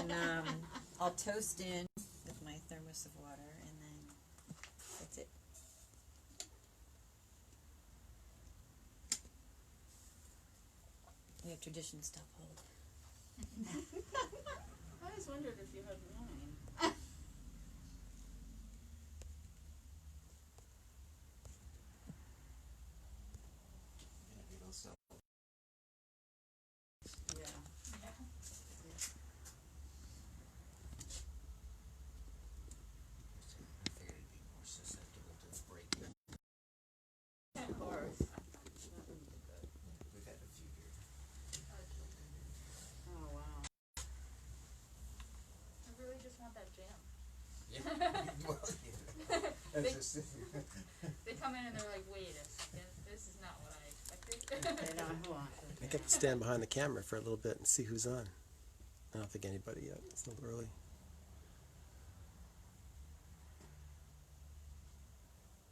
then I'll toast in with my thermos of water, and then that's it. We have traditions to uphold. I always wondered if you had wine. They come in and they're like, wait a second, this is not what I expected. I get to stand behind the camera for a little bit and see who's on. I don't think anybody yet. It's a little early.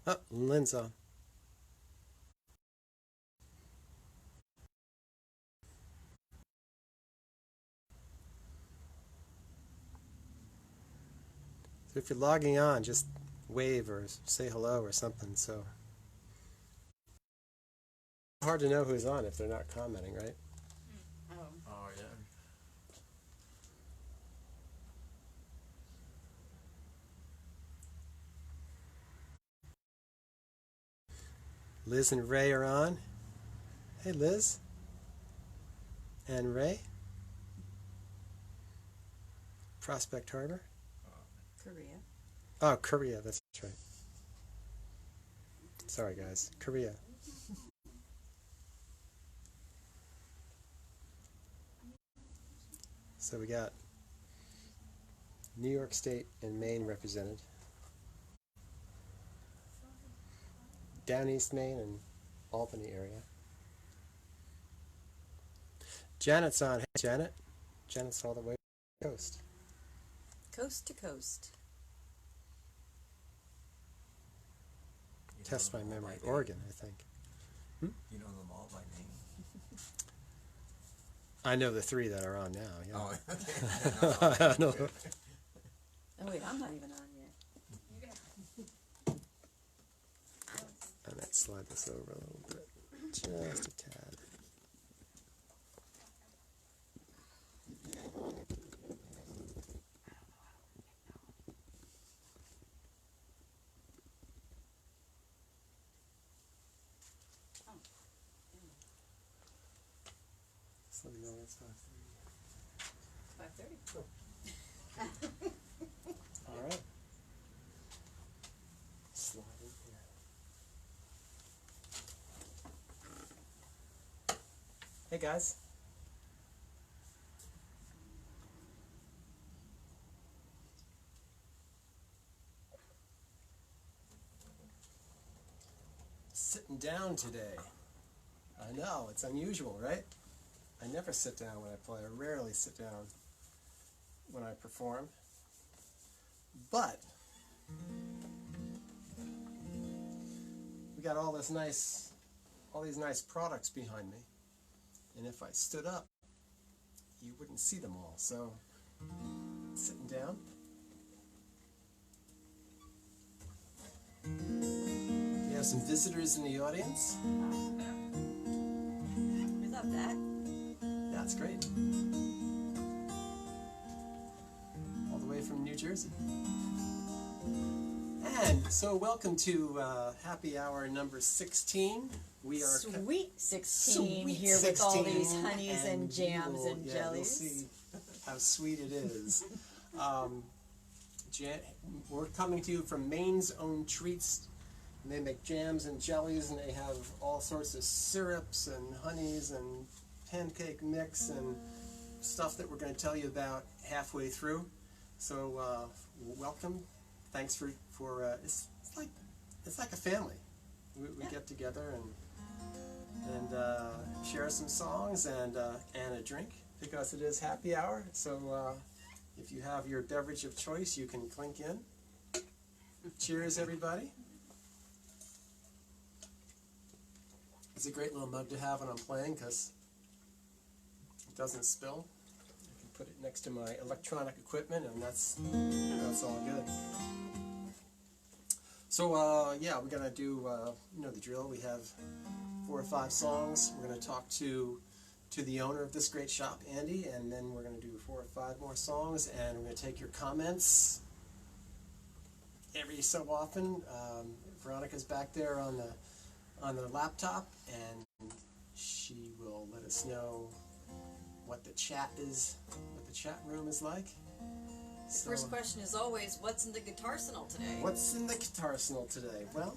Oh, Lynn's on. So if you're logging on, just wave or say hello or something. So hard to know who's on if they're not commenting, right? Oh yeah. Liz and Ray are on. Hey, Liz. And Ray. Prospect Harbor. Korea. Oh, Korea, that's right. Sorry, guys. Korea. So we got New York State and Maine represented. Down East Maine and Albany area. Janet's on. Hey, Janet. Janet's all the way to the coast. Coast to coast. Test my memory. Oregon, I think. You know them all by name? I know the three that are on now, yeah. Oh, okay. I know. Oh wait, I'm not even on yet. I might slide this over a little bit. Just a tad. Just let me know when it's 5:30. 5:30. Cool. All right. Slide in here. Hey guys. Sitting down today. I know, it's unusual, right? I never sit down when I play. I rarely sit down when I perform. But we got all these nice products behind me. And if I stood up, you wouldn't see them all. So, sitting down. We have some visitors in the audience. We love that. That's great. All the way from New Jersey. And so welcome to happy hour number 16. We are Sweet 16 here 16, with all these honeys and jams and You'll jellies. see how sweet it is. We're coming to you from Maine's Own Treats. And they make jams and jellies, and they have all sorts of syrups and honeys and pancake mix and stuff that we're going to tell you about halfway through. So welcome. Thanks for it's like a family. We get together and share some songs and a drink because it is happy hour. So if you have your beverage of choice, you can clink in. Cheers, everybody. It's a great little mug to have when I'm playing because it doesn't spill. I can put it next to my electronic equipment, and that's all good. So yeah, we're gonna do you know the drill. We have 4 or 5 songs. We're gonna talk to the owner of this great shop, Andy, and then we're gonna do 4 or 5 more songs, and we're gonna take your comments every so often. Veronica's back there on the laptop, and she will let us know what the chat room is like. The first question is always, what's in the guitar arsenal today? What's in the guitar arsenal today? Well,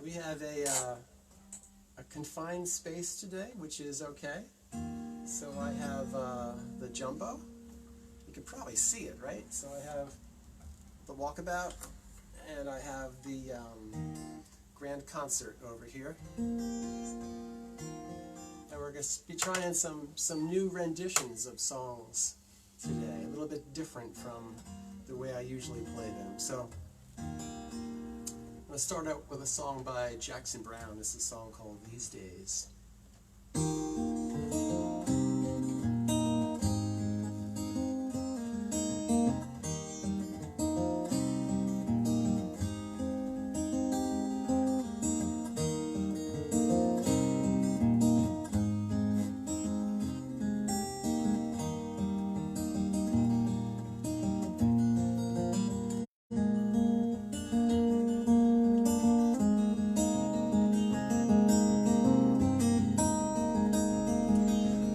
we have a confined space today, which is okay. So I have the jumbo. You can probably see it, right? So I have the walkabout, and I have the grand concert over here. And we're going to be trying some new renditions of songs today, a little bit different from the way I usually play them. So I'm going to start out with a song by Jackson Browne. This is a song called These Days.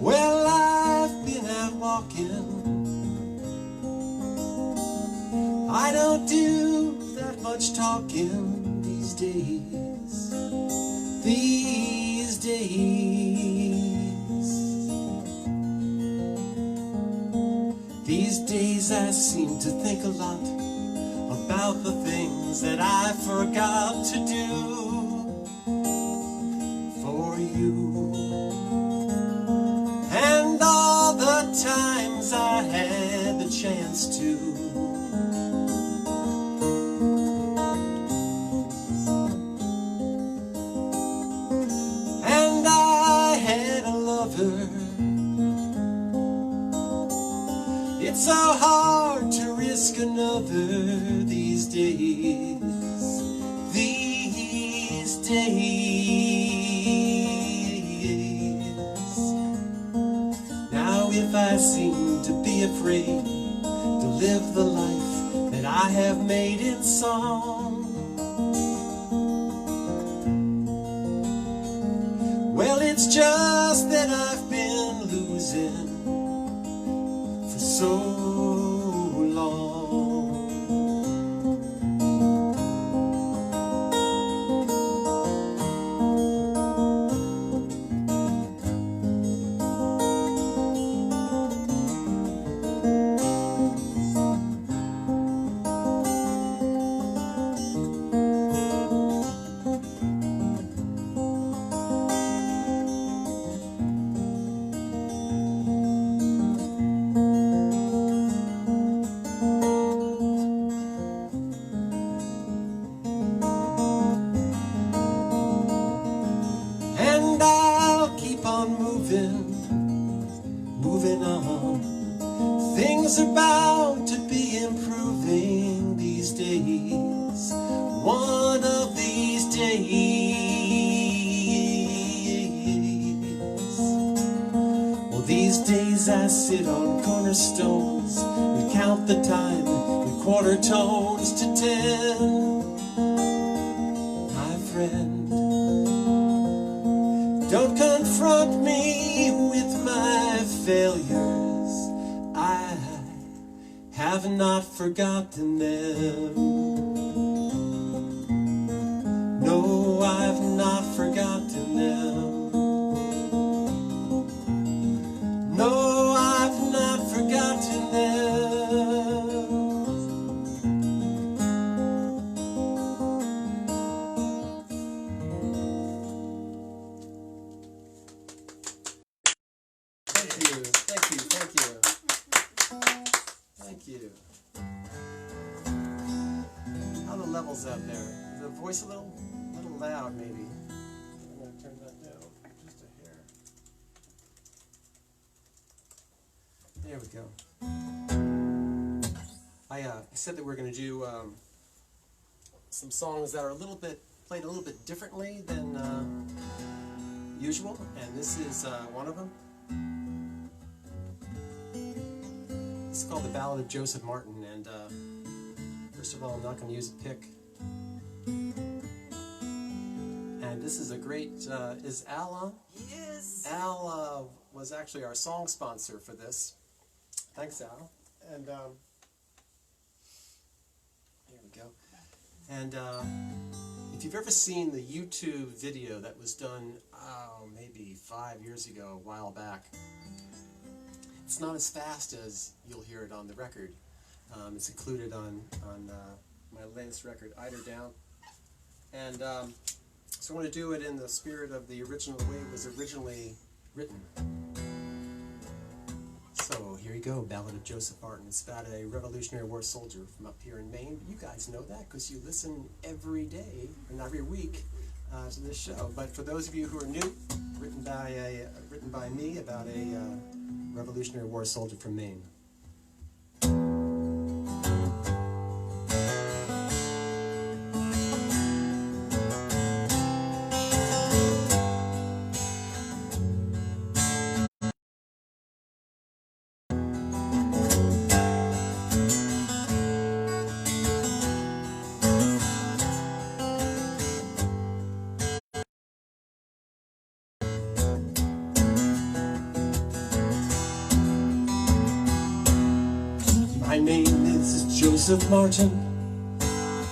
Well, I've been out walking. I don't do that much talking these days. These days. These days I seem to think a lot about the things that I forgot to do for you. And all the times I had the chance to. And I had a lover. It's so hard to risk another these days. These days. If I seem to be afraid to live the life that I have made in song, well, it's just that I've been losing for so long. Moving on. Things are bound to be improving these days. One of these days. Well, these days I sit on cornerstones and count the time in quarter tones to 10. My friend, don't confront me with my failures. I have not forgotten them. No, I've not forgotten them. No, I've not forgotten them. Thank you. How are the levels out there? Is the voice a little loud, maybe? I'm going to turn that down just a hair. There we go. I said that we're going to do some songs that are played a little bit differently than usual, and this is one of them. It's called The Ballad of Joseph Martin, and first of all, I'm not going to use a pick. And this is a great, is Al on? Yes. Al was actually our song sponsor for this. Thanks, Al. And here we go. And if you've ever seen the YouTube video that was done, maybe 5 years ago, a while back, it's not as fast as you'll hear it on the record. It's included on my latest record, Eider Down. And so I want to do it in the spirit of the original, the way it was originally written. So here you go, Ballad of Joseph Martin. It's about a Revolutionary War soldier from up here in Maine. You guys know that because you listen every day, and every week, to this show. But for those of you who are new, written by me about a Revolutionary War soldier from Maine. My name is Joseph Martin.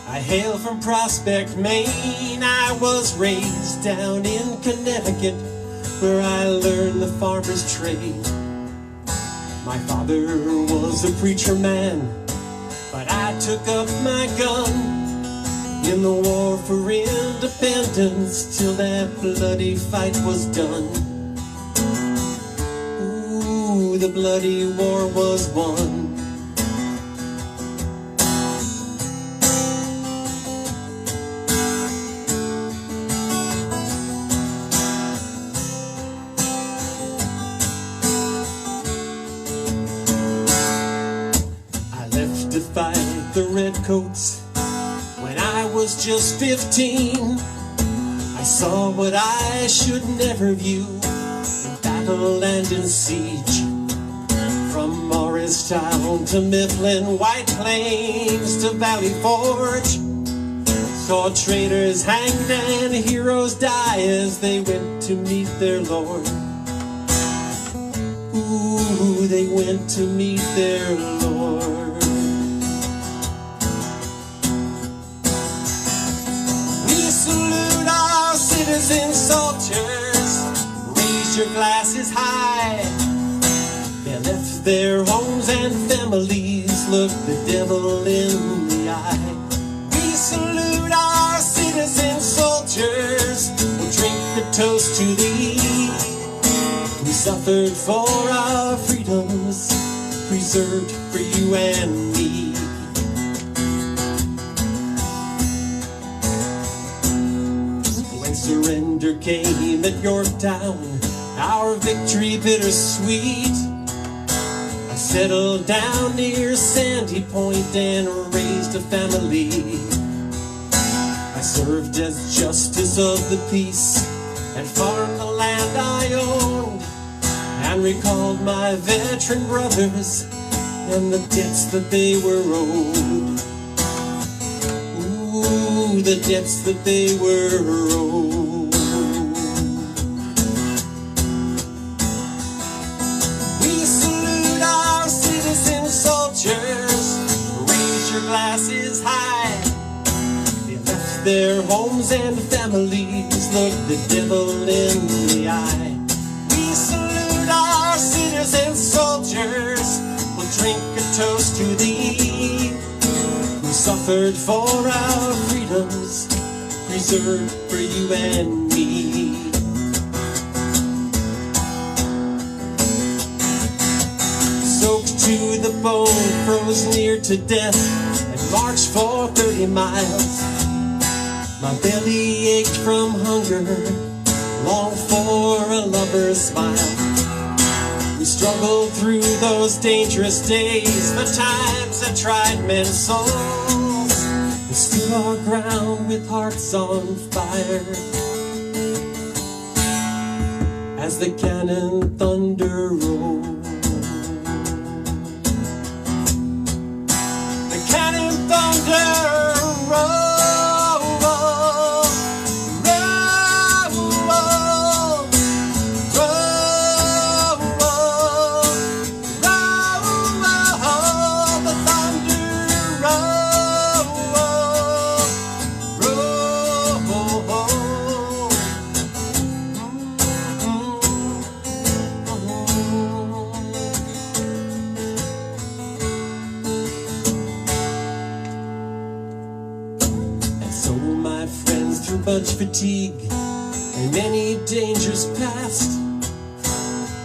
I hail from Prospect, Maine. I was raised down in Connecticut, where I learned the farmer's trade. My father was a preacher man, but I took up my gun in the war for independence till that bloody fight was done. Ooh, the bloody war was won. To fight the redcoats when I was just 15. I saw what I should never view in battle and in siege. From Morristown to Mifflin, White Plains to Valley Forge, saw traitors hanged and heroes die as they went to meet their Lord. Ooh, they went to meet their Lord. Citizen soldiers, raise your glasses high. They left their homes and families, look the devil in the eye. We salute our citizen soldiers, we'll drink the toast to thee, who suffered for our freedoms, preserved for you and me. Surrender came at Yorktown, our victory bittersweet. I settled down near Sandy Point and raised a family. I served as justice of the peace and farmed the land I owned, and recalled my veteran brothers and the debts that they were owed. Ooh, the debts that they were owed. Raise your glasses high. They left their homes and families, look the devil in the eye. We salute our citizen soldiers, we'll drink a toast to thee, who suffered for our freedoms, preserved for you and me. Soaked to the bone, froze near to death, and marched for 30 miles. My belly ached from hunger, longed for a lover's smile. We struggled through those dangerous days, the times that tried men's souls, and stood our ground with hearts on fire. As the cannon thunder rolled, the cannon thunder rolled. Much fatigue and many dangers past,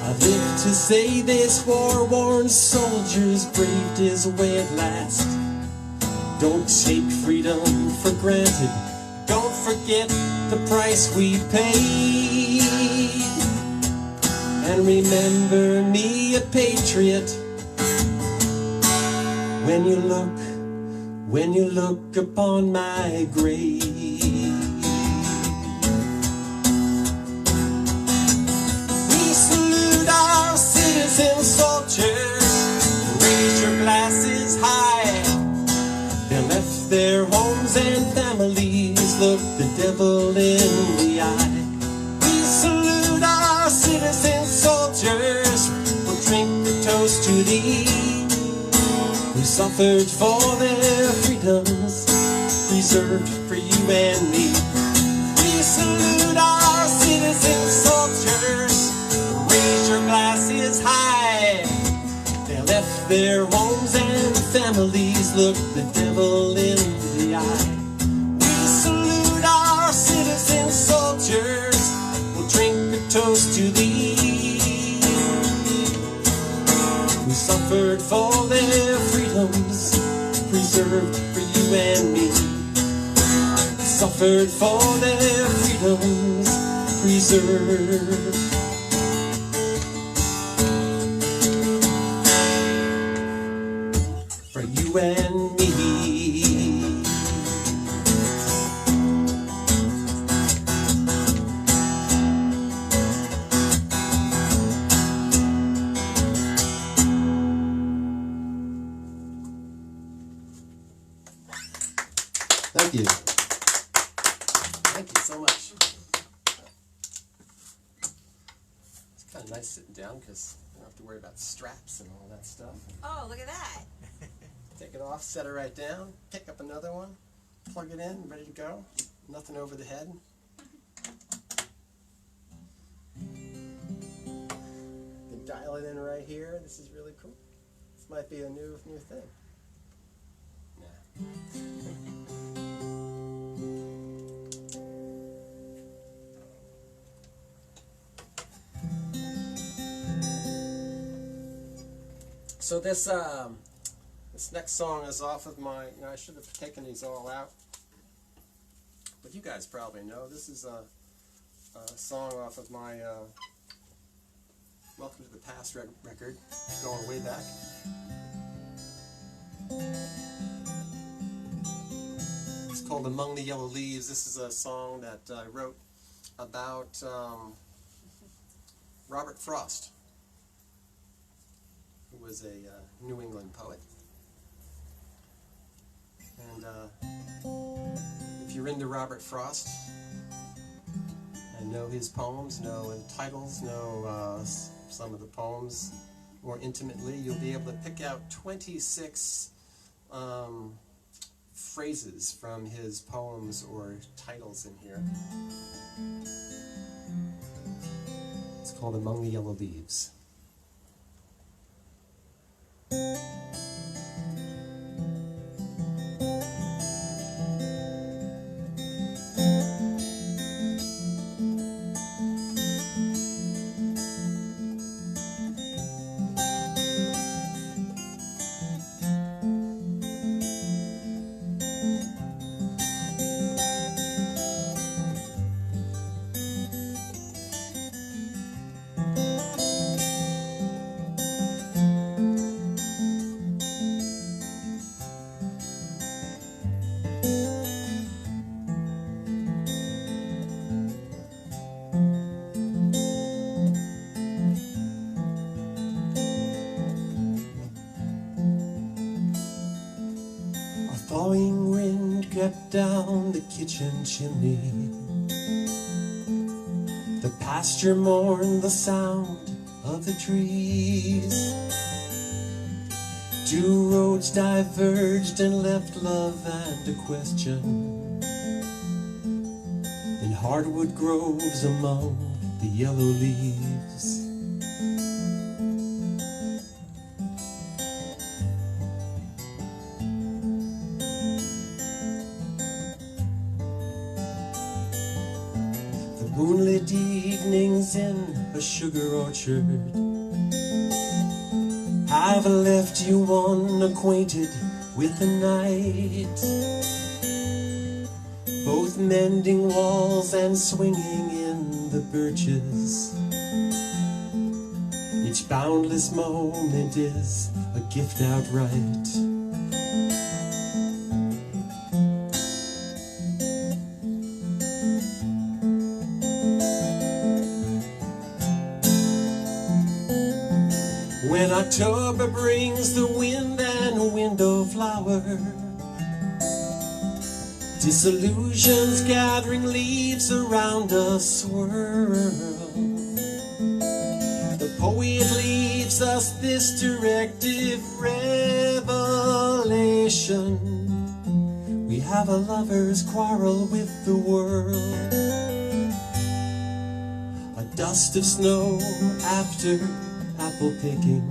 I live to say this war-worn soldier's braved his way at last. Don't take freedom for granted, don't forget the price we paid, and remember me a patriot when you look upon my grave. Soldiers, raise your glasses high. They left their homes and families, look the devil in the eye. We salute our citizen soldiers, we'll drink the toast to thee, who suffered for their freedoms, preserved for you and me. We salute our citizen soldiers, raise your glasses high. They left their homes and families, look the devil in the eye. We salute our citizen soldiers, we'll drink a toast to thee, who suffered for their freedoms, preserved for you and me. Suffered for their freedoms, preserved for you and me. Thank you. Thank you so much. It's kind of nice sitting down because I don't have to worry about straps and all that stuff. Oh, look at that. Take it off, set it right down, pick up another one, plug it in, ready to go. Nothing over the head. You can dial it in right here. This is really cool. This might be a new thing. So this next song is off of my, I should have taken these all out, but you guys probably know. This is a song off of my Welcome to the Past record, going way back. It's called Among the Yellow Leaves. This is a song that I wrote about Robert Frost, who was a New England poet. And if you're into Robert Frost and know his poems, know titles, know some of the poems more intimately, you'll be able to pick out 26 phrases from his poems or titles in here. It's called Among the Yellow Leaves. thawing wind crept down the kitchen chimney. The pasture mourned the sound of the trees. Two roads diverged and left love and a question in hardwood groves among the yellow leaves. The moonlit evenings in a sugar orchard have left you unacquainted with the night, both mending walls and swinging in the birches. Each boundless moment is a gift outright. When October brings the wind and a window flower, disillusions gathering leaves around us swirl. The poet leaves us this directive revelation: we have a lover's quarrel with the world. A dust of snow after apple picking,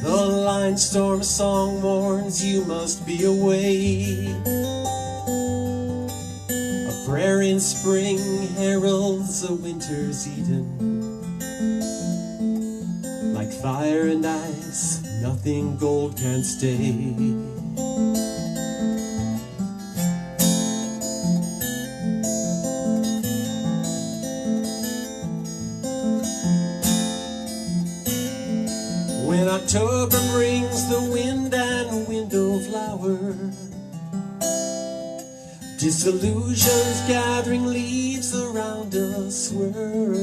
the line storm song warns you must be away. A prayer in spring heralds a winter's Eden. Like fire and ice, nothing gold can stay. When October brings the wind and a window flower, disillusions gathering leaves around us swirl.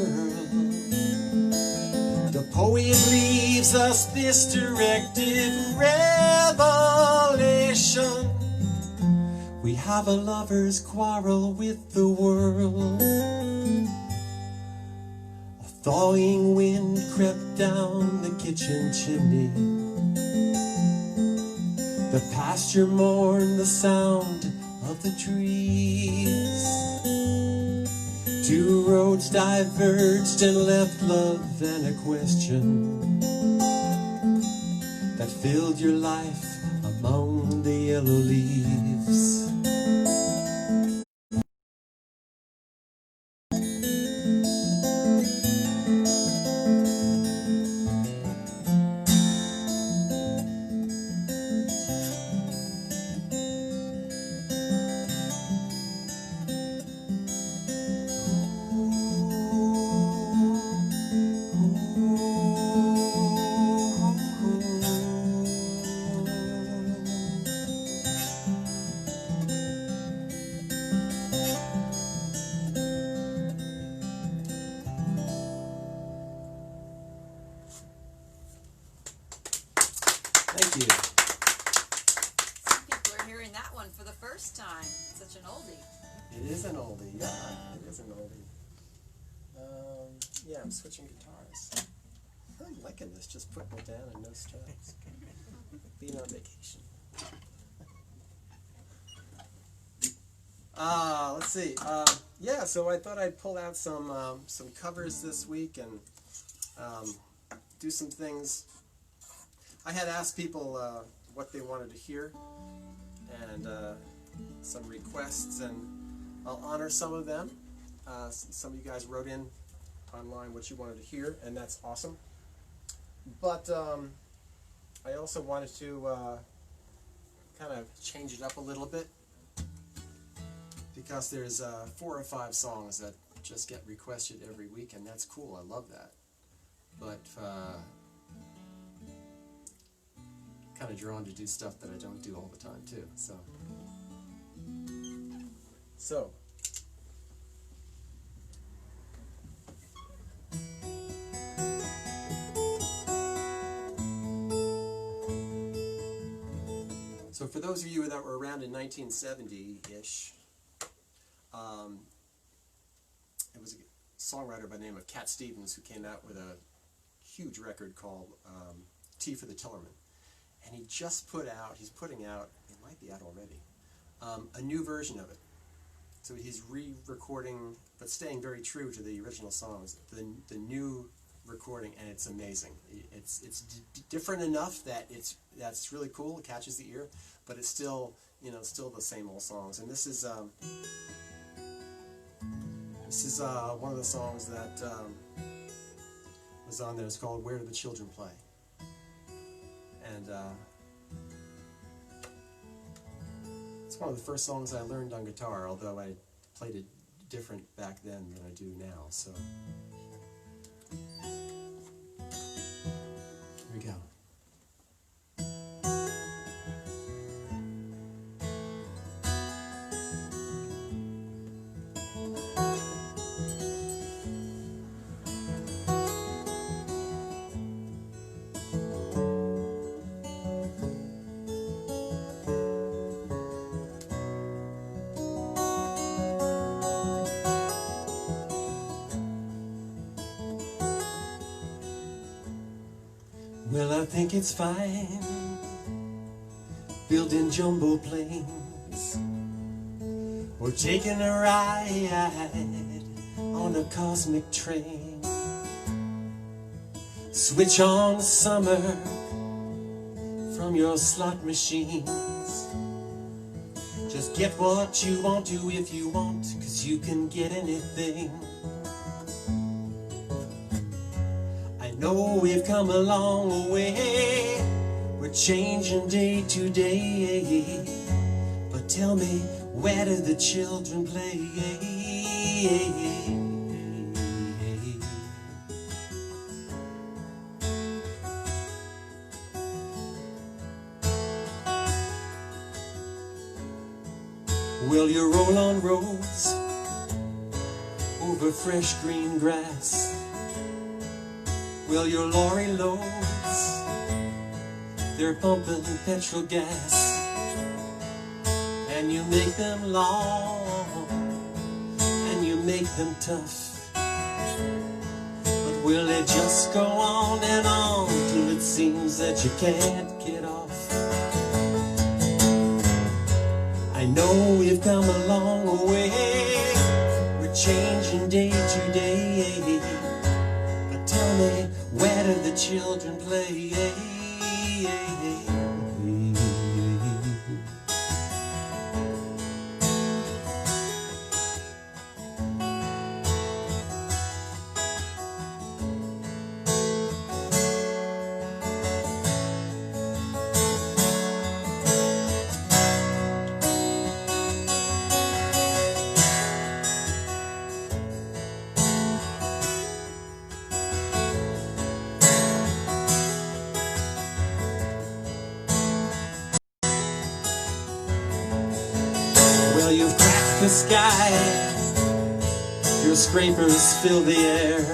The poet leaves us this directive revelation: we have a lover's quarrel with the world. A thawing wind crept down the kitchen chimney. The pasture mourned the sound of the trees. Two roads diverged and left love and a question that filled your life among the yellow leaves. Thank you. Some people are hearing that one for the first time. Such an oldie. It is an oldie, yeah, it is an oldie. Yeah, I'm switching guitars. I'm liking this, just putting it down and no stress. Being on vacation. Let's see. Yeah, so I thought I'd pull out some covers this week and do some things. I had asked people what they wanted to hear and some requests, and I'll honor some of them. Some of you guys wrote in online what you wanted to hear, and that's awesome. But I also wanted to kind of change it up a little bit, because there's 4 or 5 songs that just get requested every week, and that's cool. I love that. But kind of drawn to do stuff that I don't do all the time too. So. So for those of you that were around in 1970-ish, it was a songwriter by the name of Cat Stevens who came out with a huge record called Tea for the Tillerman. And he's putting out, it might be out already, a new version of it. So he's re-recording, but staying very true to the original songs, the new recording, and it's amazing. It's different enough that that's really cool, it catches the ear, but it's still, still the same old songs. And this is one of the songs that was on there. It's called Where Do the Children Play? And it's one of the first songs I learned on guitar, although I played it different back then than I do now. So here we go. Well, I think it's fine building jumbo planes or taking a ride on a cosmic train. Switch on the summer from your slot machines. Just get what you want to if you want, 'cause you can get anything. I know we've come a long way, we're changing day to day, but tell me, where do the children play? Will you roll on roads over fresh green grass? Will your lorry loads, they're pumping petrol gas, and you make them long, and you make them tough. But will it just go on and on till it seems that you can't get off? I know we've come a long way, we're changing day to day, but tell me, where do the children play? Well, you've cracked the sky, your scrapers fill the air.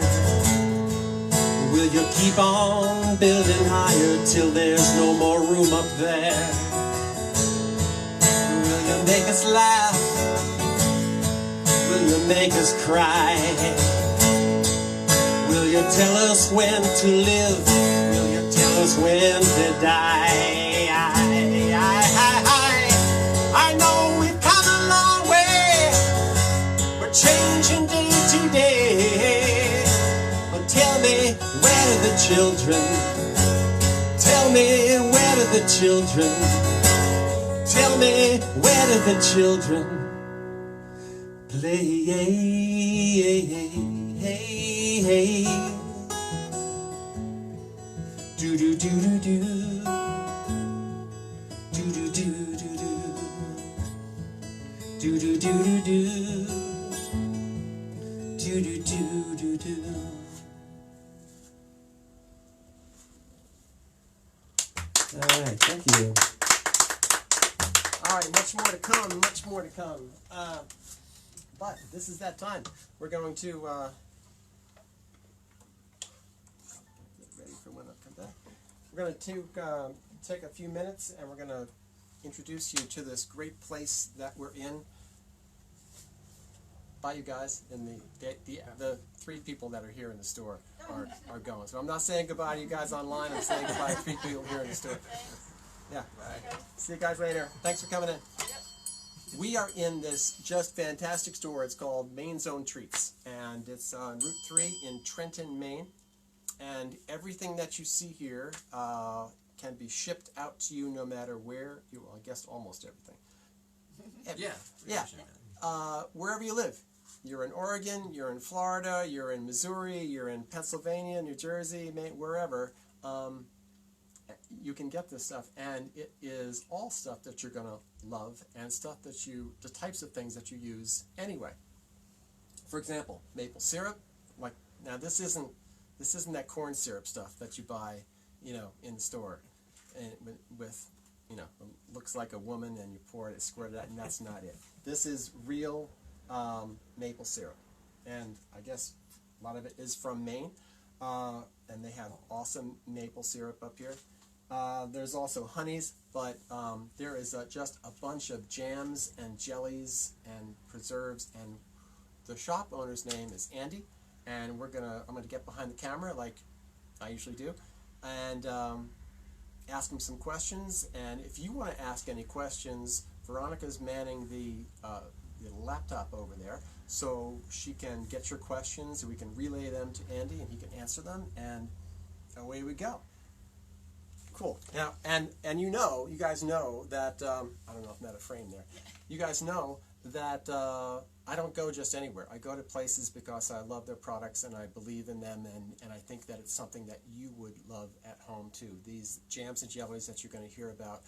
Will you keep on building higher till there's no more room up there? Will you make us laugh? Will you make us cry? Will you tell us when to live? Will you tell us when to die? I know we've come a long way, we're changing day to day, but tell me, where do the children? Tell me, where do the children? Tell me, where do the children play? Do do do do do. Do do do do do. Do do do do do. Do do do do do. All right, thank you. All right, much more to come, much more to come. But this is that time. We're going to get ready for when I come back. We're going to take a few minutes, and we're going to introduce you to this great place that we're in. Bye, you guys, and the 3 people that are here in the store are going. So I'm not saying goodbye to you guys online. I'm saying goodbye to 3 people here in the store. Yeah. Bye. See you guys later. Thanks for coming in. We are in this just fantastic store. It's called Maine's Own Treats, and it's on Route 3 in Trenton, Maine. And everything that you see here can be shipped out to you no matter where you. Well, I guess almost everything. Yeah. Wherever you live. You're in Oregon, you're in Florida, you're in Missouri, you're in Pennsylvania, New Jersey, Maine, wherever. You can get this stuff, and it is all stuff that you're gonna love, and stuff that the types of things that you use anyway. For example, maple syrup. Like now, this isn't that corn syrup stuff that you buy, in the store, and with it looks like a woman, and you pour it, squirt it out, and that's not it. This is real maple syrup, and I guess a lot of it is from Maine, and they have awesome maple syrup up here. There's also honeys, but there is just a bunch of jams and jellies and preserves, and the shop owner's name is Andy, and I'm gonna get behind the camera like I usually do, and ask him some questions. And if you want to ask any questions, Veronica's manning the laptop over there, so she can get your questions, and we can relay them to Andy, and he can answer them, and away we go. Cool. Now, and you guys know that, I don't know if I'm out of frame there. You guys know that I don't go just anywhere. I go to places because I love their products and I believe in them, and I think that it's something that you would love at home too. These jams and jellies that you're going to hear about,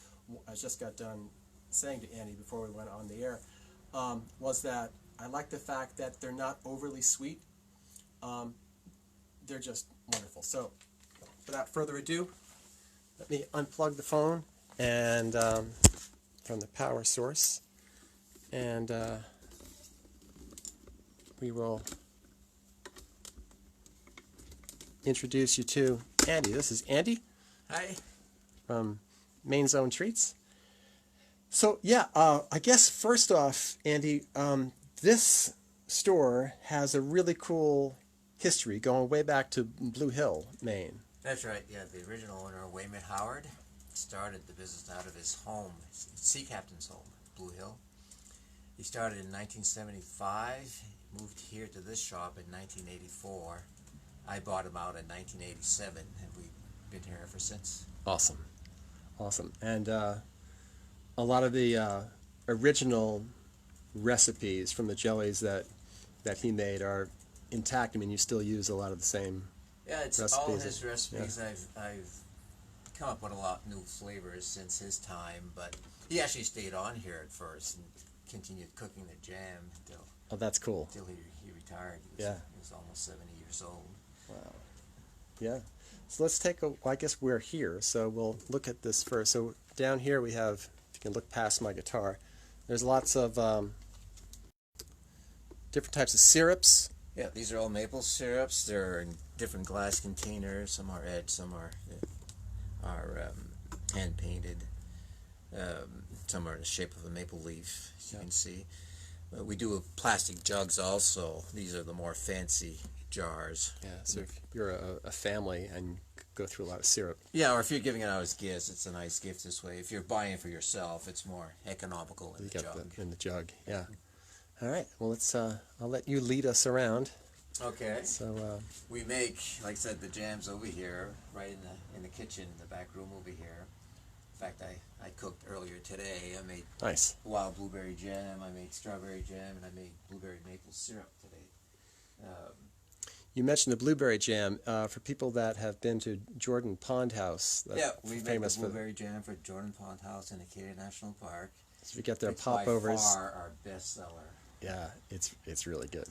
I just got done saying to Andy before we went on the air, was that I like the fact that they're not overly sweet. They're just wonderful. So, without further ado, let me unplug the phone and from the power source, and we will introduce you to Andy. This is Andy. Hi. From Maine's Own Treats. So yeah, I guess first off, Andy, this store has a really cool history going way back to Blue Hill, Maine. That's right, yeah. The original owner, Waymond Howard, started the business out of his home, sea captain's home, Blue Hill. He started in 1975, moved here to this shop in 1984. I bought him out in 1987, and we've been here ever since. Awesome. Awesome. And a lot of the original recipes from the jellies that he made are intact. I mean, you still use a lot of the same it's recipes. all his recipes. Yeah. I've come up with a lot of new flavors since his time, but he actually stayed on here at first and continued cooking the jam until that's cool. Until he retired. He was almost 70 years old. Wow. Yeah. So let's take I guess we're here, so we'll look at this first. So down here we have, if you can look past my guitar, there's lots of different types of syrups. Yeah, these are all maple syrups. They're in different glass containers. Some are etched, some are hand painted. Some are in the shape of a maple leaf, as you can see. We do plastic jugs also. These are the more fancy jars. Yeah, so if you're a family and go through a lot of syrup. Yeah, or if you're giving it out as gifts, it's a nice gift this way. If you're buying it for yourself, it's more economical in the jug. In the jug, yeah. All right, well, let's. I'll let you lead us around. Okay. So we make, like I said, the jams over here, right in the kitchen, in the back room over here. In fact, I cooked earlier today. I made wild blueberry jam, I made strawberry jam, and I made blueberry maple syrup today. You mentioned the blueberry jam. For people that have been to Jordan Pond House, we make the blueberry jam for Jordan Pond House in Acadia National Park. So we get their it's popovers. By far our best seller. Yeah, it's really good.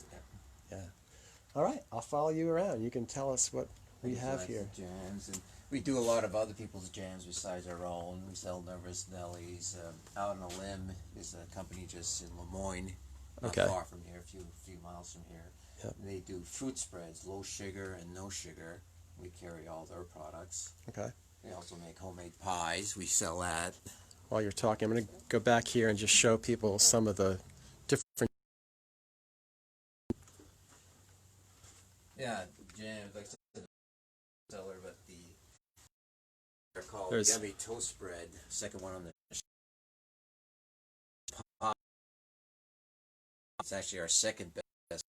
Yeah. All right, I'll follow you around. You can tell us what we have here. Jams, and we do a lot of other people's jams besides our own. We sell Nervous Nellies. Out on a Limb is a company just in Lemoyne, not far from here, a few miles from here. Yep. They do fruit spreads, low sugar and no sugar. We carry all their products. Okay. They also make homemade pies. We sell that. while you're talking, I'm going to go back here and just show people some of the different. Yeah, jam, like seller, but they're called There's- Yummy Toast Bread. Second one on the. It's actually our second best.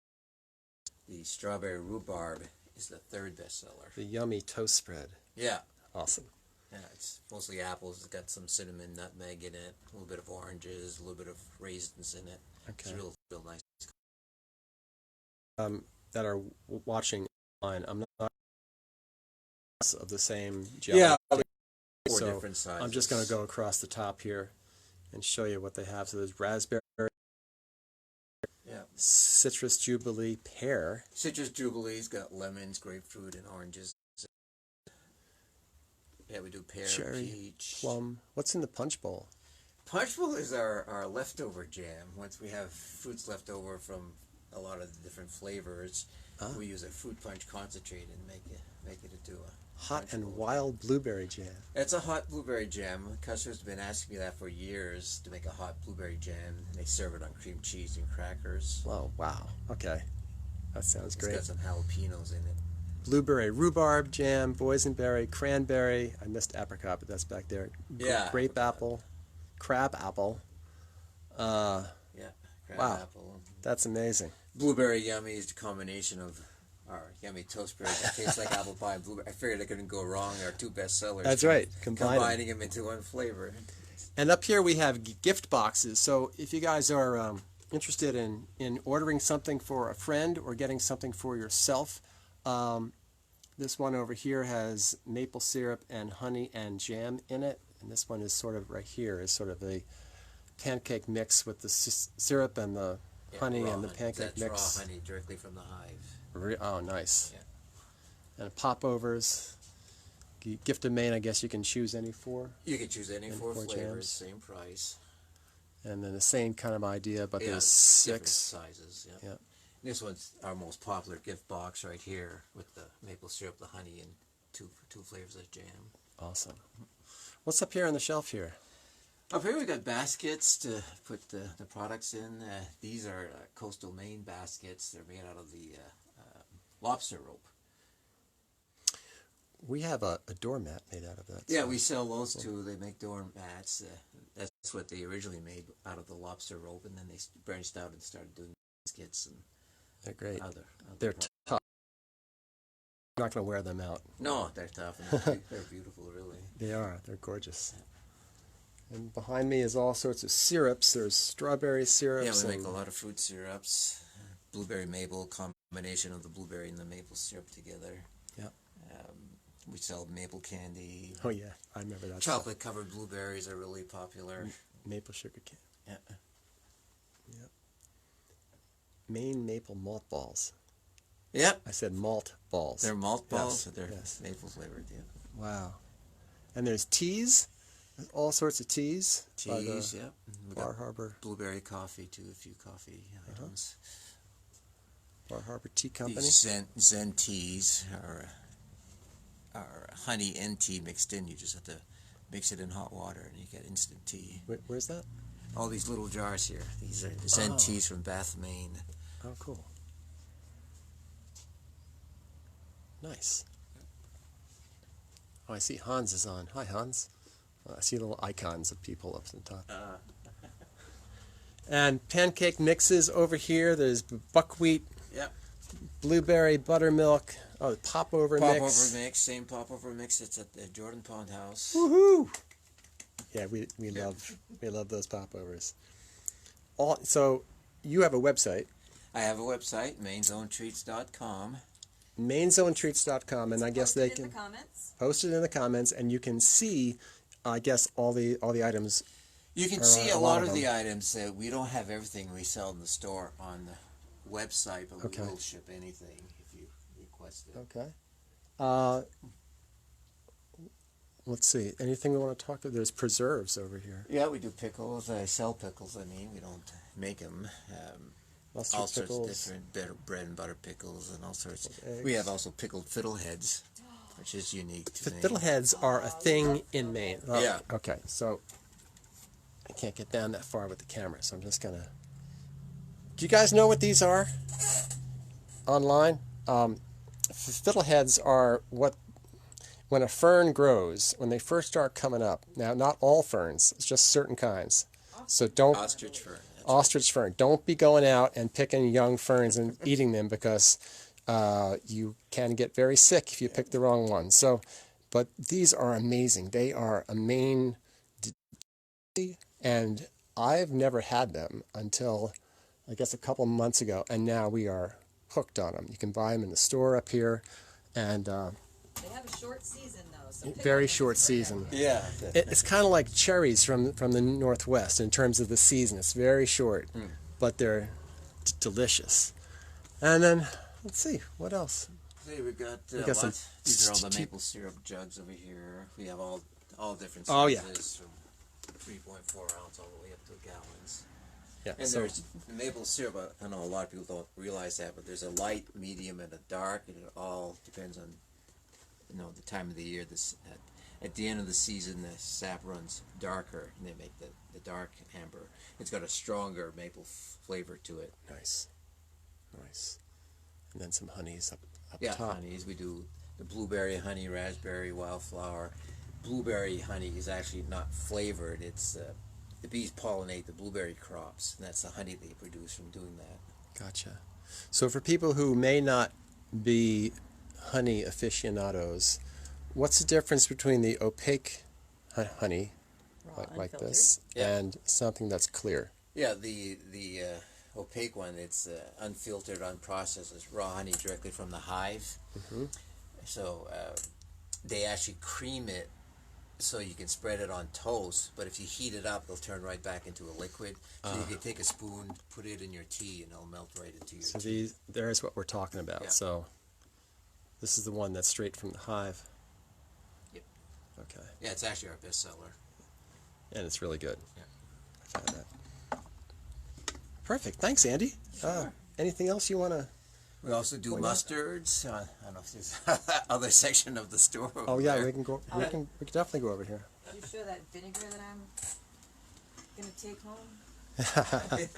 The strawberry rhubarb is the third bestseller. The Yummy Toast Spread. Yeah. Awesome. Yeah, it's mostly apples. It's got some cinnamon, nutmeg in it, a little bit of oranges, a little bit of raisins in it. Okay. It's real nice. That are watching online, I'm not of the same jelly. Yeah, four So different sizes. I'm just going to go across the top here and show you what they have. So there's raspberry, Yeah. citrus jubilee, pear. Citrus Jubilee's got lemons, grapefruit, and oranges. Yeah, we do pear, Cherry, peach. plum. What's in the punch bowl? Punch bowl is our leftover jam. Once we have fruits left over from a lot of the different flavors, we use a fruit punch concentrate and make it into a Hot punch and bowl. wild blueberry jam. It's a hot blueberry jam. Customers have been asking me that for years to make a hot blueberry jam, and they serve it on cream cheese and crackers. Oh, wow. Okay. That sounds It's great. got some jalapenos in it. Blueberry rhubarb jam, boysenberry, cranberry. I missed apricot, but that's back there. Yeah. Grape apple, crab apple. Yeah, crab Wow. apple. That's amazing. Blueberry yummy is the combination of our yummy toast bread that tastes like apple pie and blueberry. I figured I couldn't go wrong. Our two best sellers. That's right. Combining them into one flavor. And up here we have gift boxes. So if you guys are interested in ordering something for a friend or getting something for yourself, this one over here has maple syrup and honey and jam in it. And this one is sort of right here is sort of a pancake mix with the syrup and the honey raw and the honey. pancake That's mix. raw honey directly from the hive. Oh, nice. Yeah. And popovers. Gift of Maine, I guess you can choose any four. You can choose any And four four flavors, jams. same price. And then the same kind of idea, but Yeah, there's different 6. sizes. Yeah. Yeah. This one's our most popular gift box right here with the maple syrup, the honey, and two flavors of jam. Awesome. What's up here on the shelf here? Up here we got baskets to put the products in. These are coastal Maine baskets. They're made out of the lobster rope. We have a doormat made out of that. Yeah, so- we sell those too. They make doormats. That's what they originally made out of the lobster rope, and then they branched out and started doing baskets and They're great. other They're products. tough. I'm not going to wear them out. No, they're tough. And they're beautiful, really. They are. They're gorgeous. And behind me is all sorts of syrups. There's strawberry Yeah, syrups. we make and- a lot of fruit syrups. Blueberry maple, combination of the blueberry and the maple syrup together. Yeah. We sell maple candy. Oh, yeah. I remember that. stuff. Chocolate covered blueberries are really popular. Maple sugar cane. Yeah. Maine maple malt balls. Yep. I said malt balls. They're malt balls. Yes, They're yes. maple flavored. Yeah. Wow. And there's teas. There's all sorts of teas. by the Teas. Yep. We Bar got Harbor. blueberry coffee too. A few coffee items. Bar Harbor Tea Company. These Zen teas are honey and tea mixed in. You just have to mix it in hot water and you get instant tea. Where's that? All these little jars here. These are Zen Oh. teas from Bath, Maine. Oh, cool. Nice. Oh, I see Hans is on. Hi, Hans. I see little icons of people up on top. And pancake mixes over here. There's buckwheat, Yep. blueberry, buttermilk. Oh, the popover mix. Popover mix, same popover mix that's at the Jordan Pond House. Woohoo! Yeah, we love those popovers. So you have a website, I have a website, mainzonetreats.com. mainzonetreats.com, and I guess they Post it in can the comments. post it in the comments, and you can see, I guess, all the items. You can Or see a a lot lot of of the them. items. We don't have everything we sell in the store on the website, but Okay. we will ship anything if you request it. Okay. Let's see. Anything we want to talk about? There's preserves over here. Yeah, we do pickles. I sell pickles. I mean, we don't make them. Mustard All sorts pickles. of different bread and butter pickles and all sorts. Eggs. We have also pickled fiddleheads, which is unique to Maine. Fiddleheads are a thing in Maine. Oh, Yeah. Okay. So I can't get down that far with the camera, so I'm just gonna. Do you guys know what these are? Online, fiddleheads are what when a fern grows, when they first start coming up. Now, not all ferns; it's just certain kinds. So don't Ostrich fern. ostrich fern. Don't be going out and picking young ferns and eating them because you can get very sick if you pick the wrong one. So, but these are amazing. They are a Maine, and I've never had them until I guess a couple months ago, and now we are hooked on them. You can buy them in the store up here, and They have a short season though. So pick very one short that's rare. season. Yeah. It's kind of like cherries from the Northwest in terms of the season. It's very short, but they're delicious. And then, let's see, what else? See, we've got, got some lots. These are all the tea- maple syrup jugs over here. We have all different Oh, yeah. sizes from 3.4 ounce all the way up to gallons. Yeah, And so there's maple syrup. I know a lot of people don't realize that, but there's a light, medium, and a dark, and it all depends on the time of the year. At the end of the season, the sap runs darker, and they make the dark amber. It's got a stronger maple flavor to it. nice. And then some honeys up Yeah, top. honeys. We do the blueberry honey, raspberry, wildflower. Blueberry honey is actually not flavored. It's the bees pollinate the blueberry crops, and that's the honey they produce from doing that. Gotcha. So for people who may not be honey aficionados, what's the difference between the opaque honey, Raw, like unfiltered. this, Yeah. and something that's clear? Yeah, the opaque one, it's unfiltered, unprocessed. It's raw honey directly from the hive. Mm-hmm. So they actually cream it so you can spread it on toast, but if you heat it up, it'll turn right back into a liquid. So you can take a spoon, put it in your tea, and it'll melt right into your So tea. there's what we're talking about. Yeah. So this is the one that's straight from the hive. Yep. Okay. Yeah, it's actually our best seller. And it's really good. Yeah. I found that. Perfect. Thanks, Andy. Anything else you want to? We also do Why not? mustards. I don't know if there's other section of the store. Oh over yeah, there. we can go. We can definitely go over here. You show that vinegar that I'm gonna take home.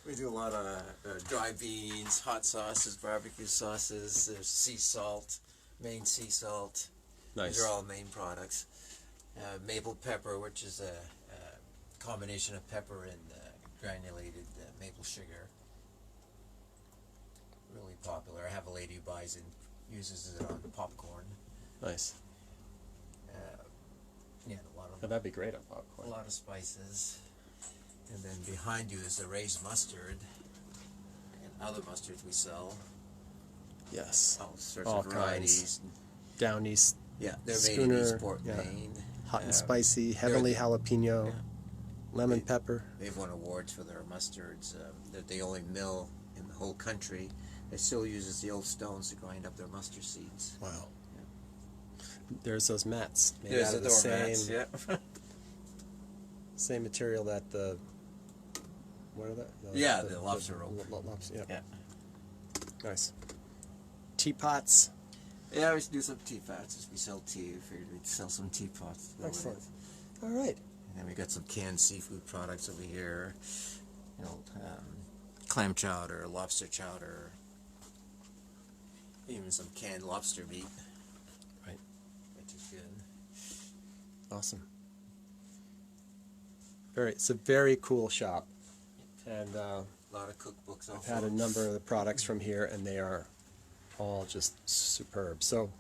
We do a lot of dry beans, hot sauces, barbecue sauces. There's sea salt, Maine sea salt. Nice. These are all Maine products. Maple pepper, which is a combination of pepper and granulated maple sugar. Really popular. I have a lady who buys and uses it on popcorn. Nice. Yeah, a lot Oh, of that'd be great on popcorn. a lot of spices. And then behind you is the raised mustard and other mustards we sell. Yes. All sorts All of varieties. Down east, Yeah, they're Schooner, made in Eastport, yeah. Maine. hot and spicy, heavenly jalapeno, yeah. lemon pepper. They've won awards for their mustards. They're the only mill in the whole country that still uses the old stones to grind up their mustard seeds. Wow. There's those mats made There's out the of the doormats, same yeah. same material that the what are Yeah, the lobster rope. Lobster, yeah. Yeah. Nice. Teapots. Yeah, we should do some teapots. We sell tea. We figured we'd sell some teapots. to go with Excellent. it. All right. And then we got some canned seafood products over here. Clam chowder, lobster chowder, even some canned lobster meat. Right. Which is good. Awesome. It's a very cool shop, and A lot of cookbooks. I've had a number of the products from here, and they are all just superb. So,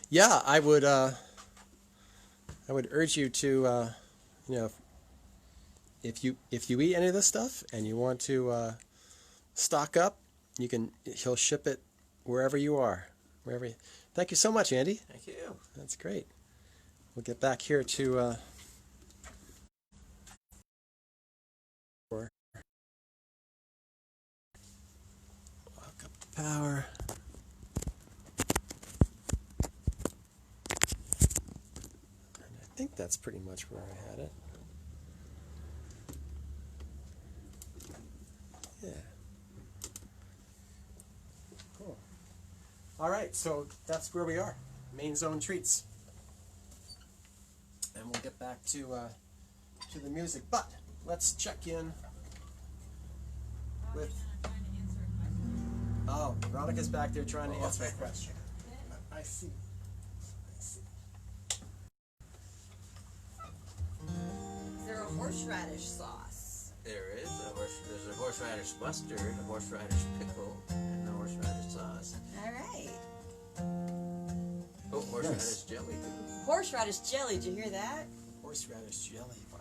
yeah, I would urge you to, if you eat any of this stuff and you want to stock up, he'll ship it wherever you are, Thank you so much, Andy. Thank you. That's great. We'll get back here to. Lock up the power. And I think that's pretty much where I had it. Yeah. Cool. All right, so that's where we are. Maine Zone Treats. and we'll get back to the music. But let's check in with. Oh, Veronica's back there trying to answer a question. I see. Is there a horseradish sauce? There is there's a horseradish mustard, a horseradish pickle, and a horseradish sauce. All right. Oh, horseradish Yes. jelly. Horseradish jelly, did you hear that? Horseradish jelly. Wow.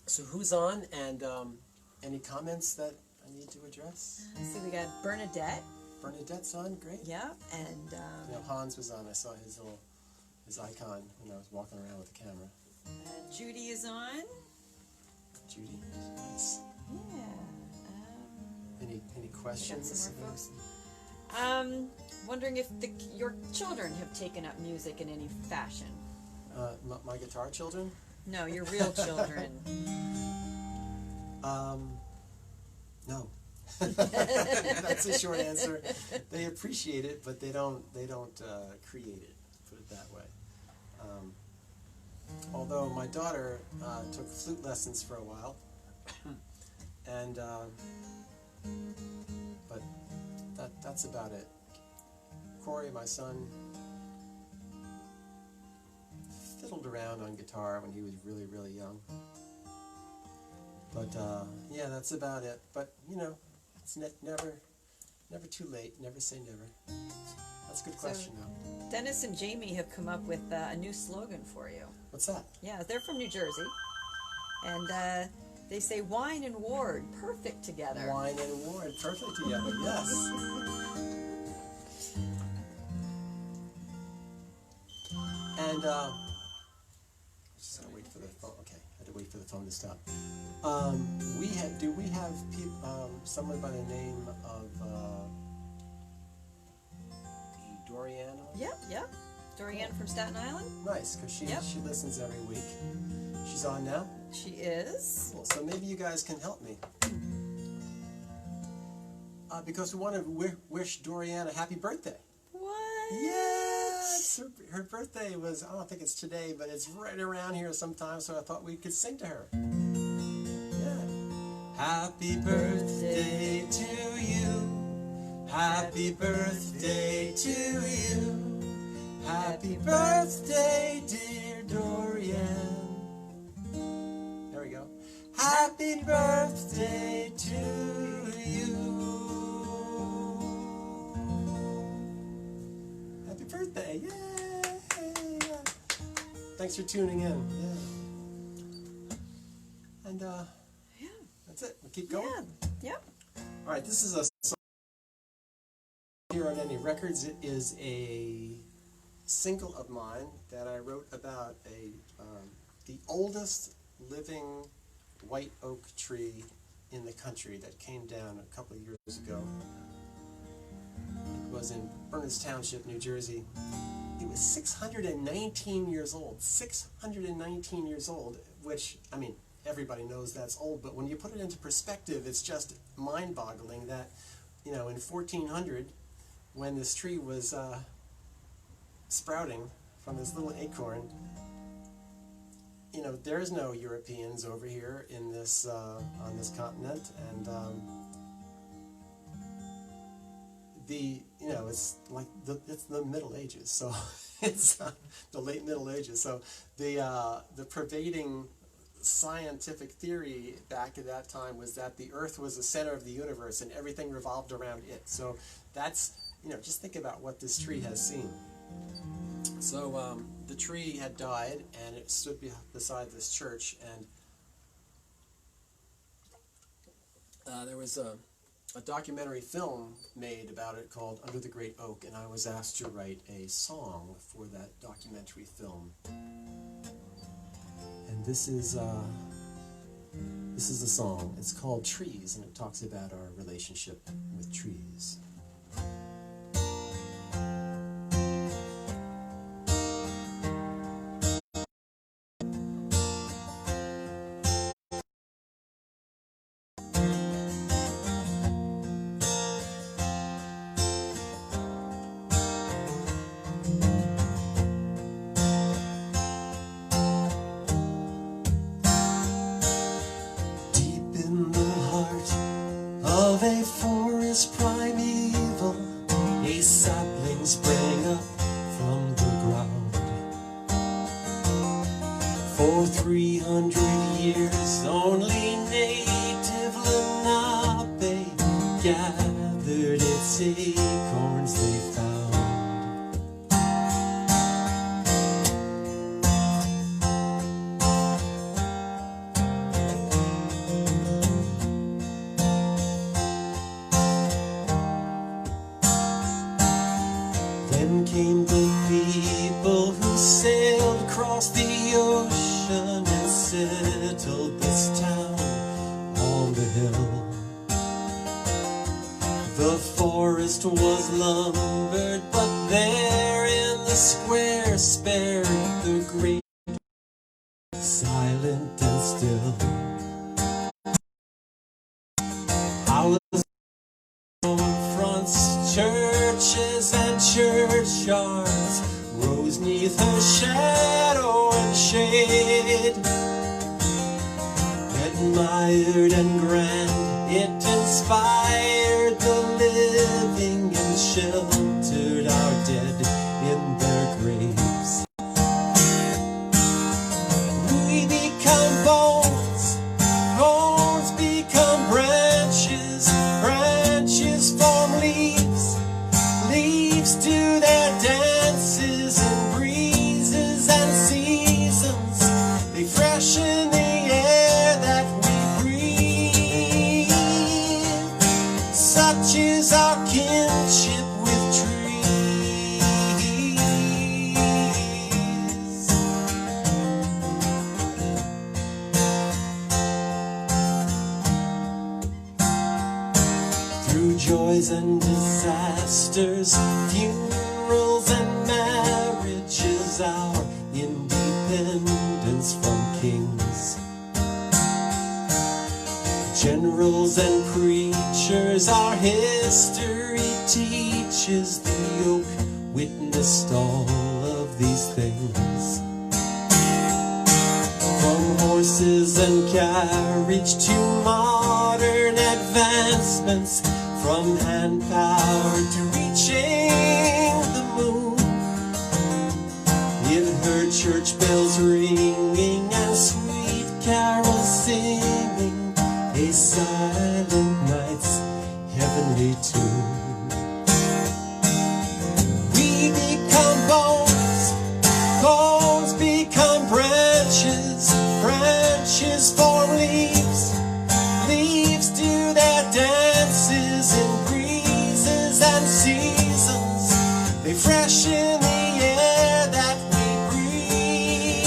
So who's on, and any comments that I need to address? So we got Bernadette. Bernadette's on, great. Yep, and You know, Hans was on. I saw his icon when I was walking around with the camera. Judy is on. Judy, nice. Yeah. Any We got questions? some more folks. Wondering if your children have taken up music in any fashion. My guitar children? No, your real children. No. That's a short answer. They appreciate it, but they don't create it. Put it that way. Although my daughter took flute lessons for a while, and but that's about it. Corey, my son, fiddled around on guitar when he was really, really young. But yeah, that's about it. But you know, it's never too late. Never say never. That's a good question, though. Dennis and Jamie have come up with a new slogan for you. What's that? Yeah, they're from New Jersey, and they say wine and ward, perfect together. Wine and ward, perfect together. Yes. And just gonna wait for the phone. Okay, I had to wait for the phone to stop. Do we have someone by the name of Doriana? Yep. Dorianne from Staten Island? Nice, because she listens every week. She's on now? She is. Cool. So maybe you guys can help me. Because we want to wish Dorianne a happy birthday. What? Yes! Her birthday was, I don't think it's today, but it's right around here sometime, so I thought we could sing to her. Yeah. Happy birthday to you. Happy birthday to you. Happy birthday, dear Dorianne. There we go. Happy birthday to you. Happy birthday. Yay! Thanks for tuning in. Yeah. And that's it. We'll keep going. Yeah. Yep. All right, this is a song here on any records. It is a single of mine that I wrote about the oldest living white oak tree in the country that came down a couple of years ago. It was in Berners Township, New Jersey. It was 619 years old. 619 years old, which, I mean, everybody knows that's old, but when you put it into perspective, it's just mind-boggling that, you know, in 1400, when this tree was sprouting from this little acorn, you know, there's no Europeans over here in this on this continent, and it's like it's the Middle Ages, so it's the late Middle Ages. So the pervading scientific theory back at that time was that the Earth was the center of the universe and everything revolved around it. So that's, you know, just think about what this tree has seen. So the tree had died, and it stood beside this church, and there was a documentary film made about it called Under the Great Oak, and I was asked to write a song for that documentary film. And this is a song. It's called Trees, and it talks about our relationship with trees. sprang up from the ground. For 300 years only native Lenape gathered its acorns they found. Then came the people who sailed across the ocean and settled this town on the hill. The forest was lumbered, but there in the square spared the great, silent and still. Houses, fronts, churches and churchyards rose neath her shadow and shade. Admired and grand, it inspired the living and sheltered our dead in their graves. We become bones, bones become branches, branches form leaves, leaves do their dances and breezes and seasons. They freshen the air that we breathe. Such is our kinship with trees. Through joys and disasters, funerals and marriages, our independence from kings. Generals and preachers, our history teaches. The oak witnessed all of these things. From horses and carriage to modern advancements, from hand power to reaching the moon. It heard church bells ringing and sweet carols singing, a silent night's heavenly tune. We become bones, bones become branches, branches form leaves, leaves do their dances in breezes and seasons. They freshen the air that we breathe.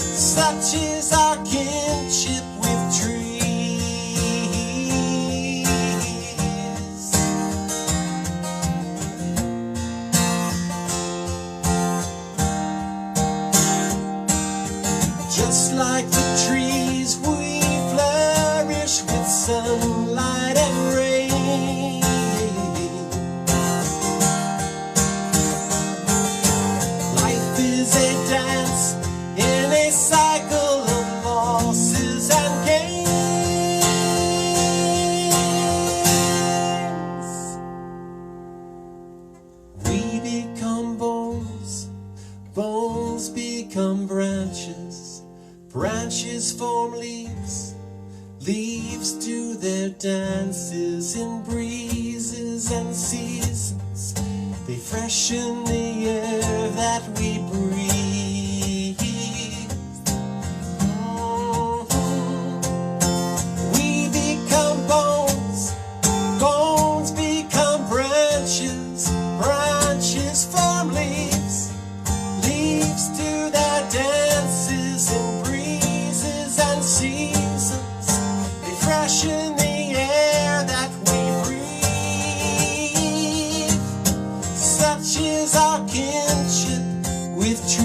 Such is our kinship with trees. Just like the trees, we flourish with sunlight and rain. Life is a dance in a cycle of losses and gains. We become bones, bones become branches, branches form leaves, leaves do their dances in breezes and seasons. They freshen the air that we breathe. We become bones, bones become branches, branches form leaves, leaves do their dances in breezes and seasons. They freshen the air that we breathe. Such is our kinship with trees.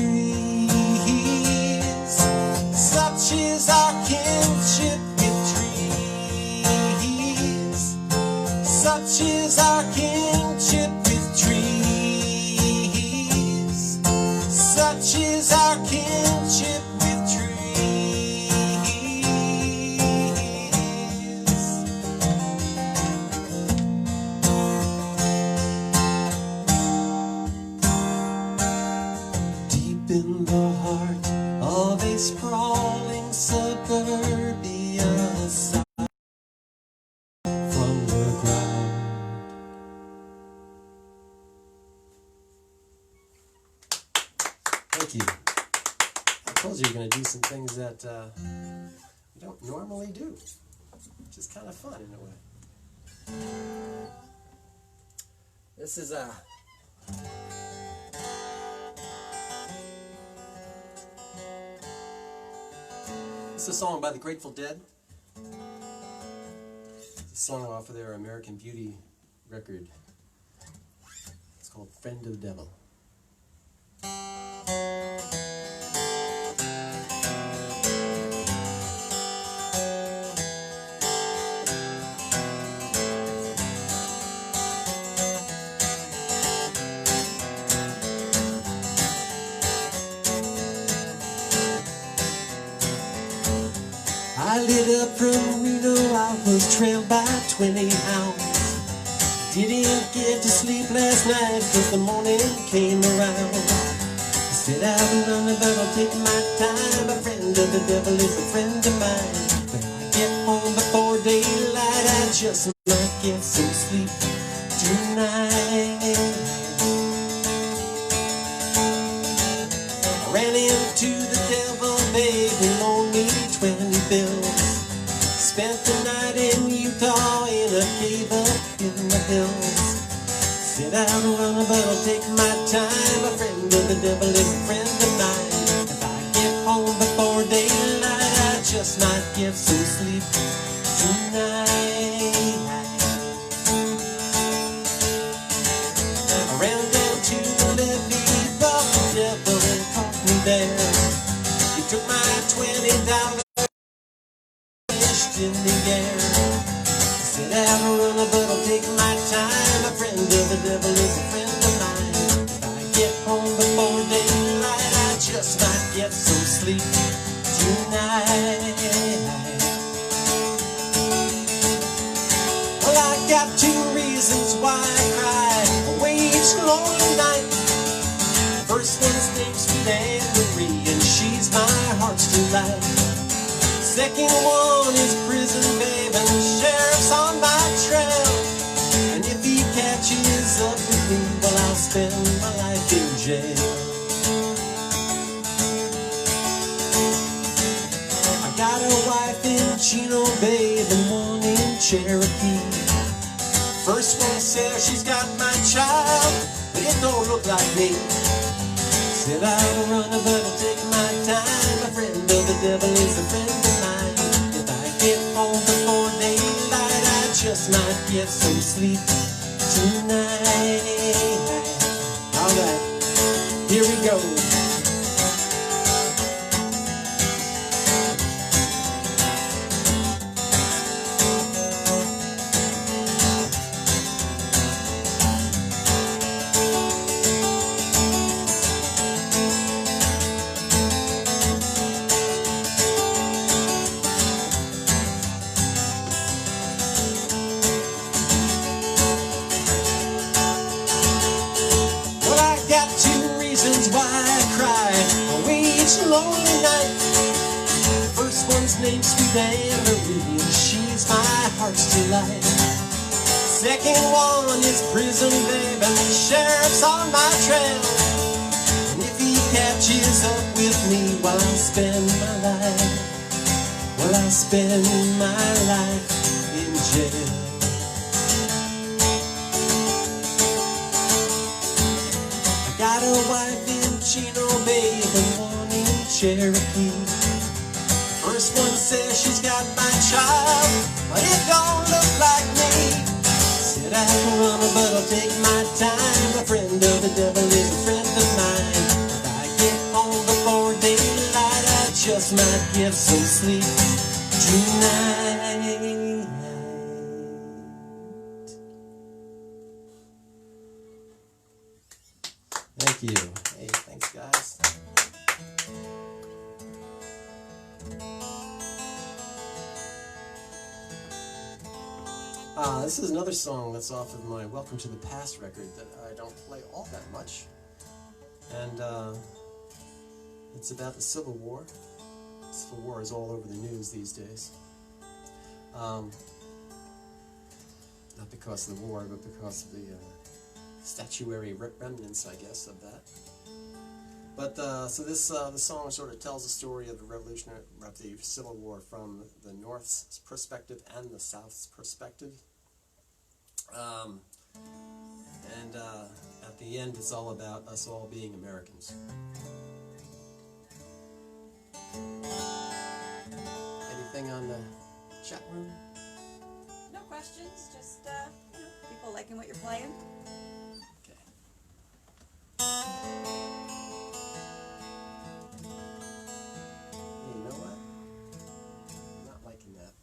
in the heart of a sprawling suburbia aside from the ground. Thank you. I told you you're going to do some things that we don't normally do, which is kind of fun in a way. This is a song by the Grateful Dead. It's a song off of their American Beauty record. It's called Friend of the Devil. I lit up from Reno, I was trailed by 20 hounds. Didn't get to sleep last night cause the morning came around. I said I will run but I'll take my time. A friend of the devil is a friend of mine. When I get home before daylight, I just might get some sleep tonight. I ran into the devil, baby, loaned me 20 bills. Spent the night in Utah in a cave up in the hills. Said I'll run but I'll take my time. A friend of the devil is a friend of mine. If I get home before daylight, I just might get some sleep tonight. I ran down to the levee, but the devil caught me there. He took my $20 in the air. Said I'll run but I'll take my time. A friend of the devil is a friend of mine. If I get home before daylight, I just might get some sleep tonight. Well, I got 2 reasons why I cry away each lonely night. First one's named Sweet Anne-Marie, and she's my heart's delight. Second one is prison, babe, and the sheriff's on my trail. And if he catches up with me, well, I'll spend my life in jail. I got a wife in Chino, babe, and one in Cherokee. First one says she's got my child, but it don't look like me. Said I'll run but I'll take my time. A friend of the devil is a friend of mine. If I get home before daylight, I just might get some sleep tonight. Alright, here we go. Lonely night. First one's named Sweet Anne-Marie, and she's my heart's delight. Second one is prison, babe, and the sheriff's on my trail. And if he catches up with me, well, I'll spend my life, well, I'll spend my life in jail. I got a wife in Chino, babe, and one in Cherokee. First one says she's got my child, but it don't look like me. Said I can run her, but I'll take my time. A friend of the devil is a friend of mine. If I get home before daylight, I just might get some sleep tonight. Thank you. Hey, thanks, guys. This is another song that's off of my Welcome to the Past record that I don't play all that much. And It's about the Civil War. The Civil War is all over the news these days. Not because of the war, but because of the statuary remnants, I guess, of that. But so this the song sort of tells the story of the revolutionary, of the Civil War from the North's perspective and the South's perspective. And at the end, it's all about us all being Americans. Anything on the chat room? No questions, just people liking what you're playing. Okay. Hey, you know what? I'm not liking that.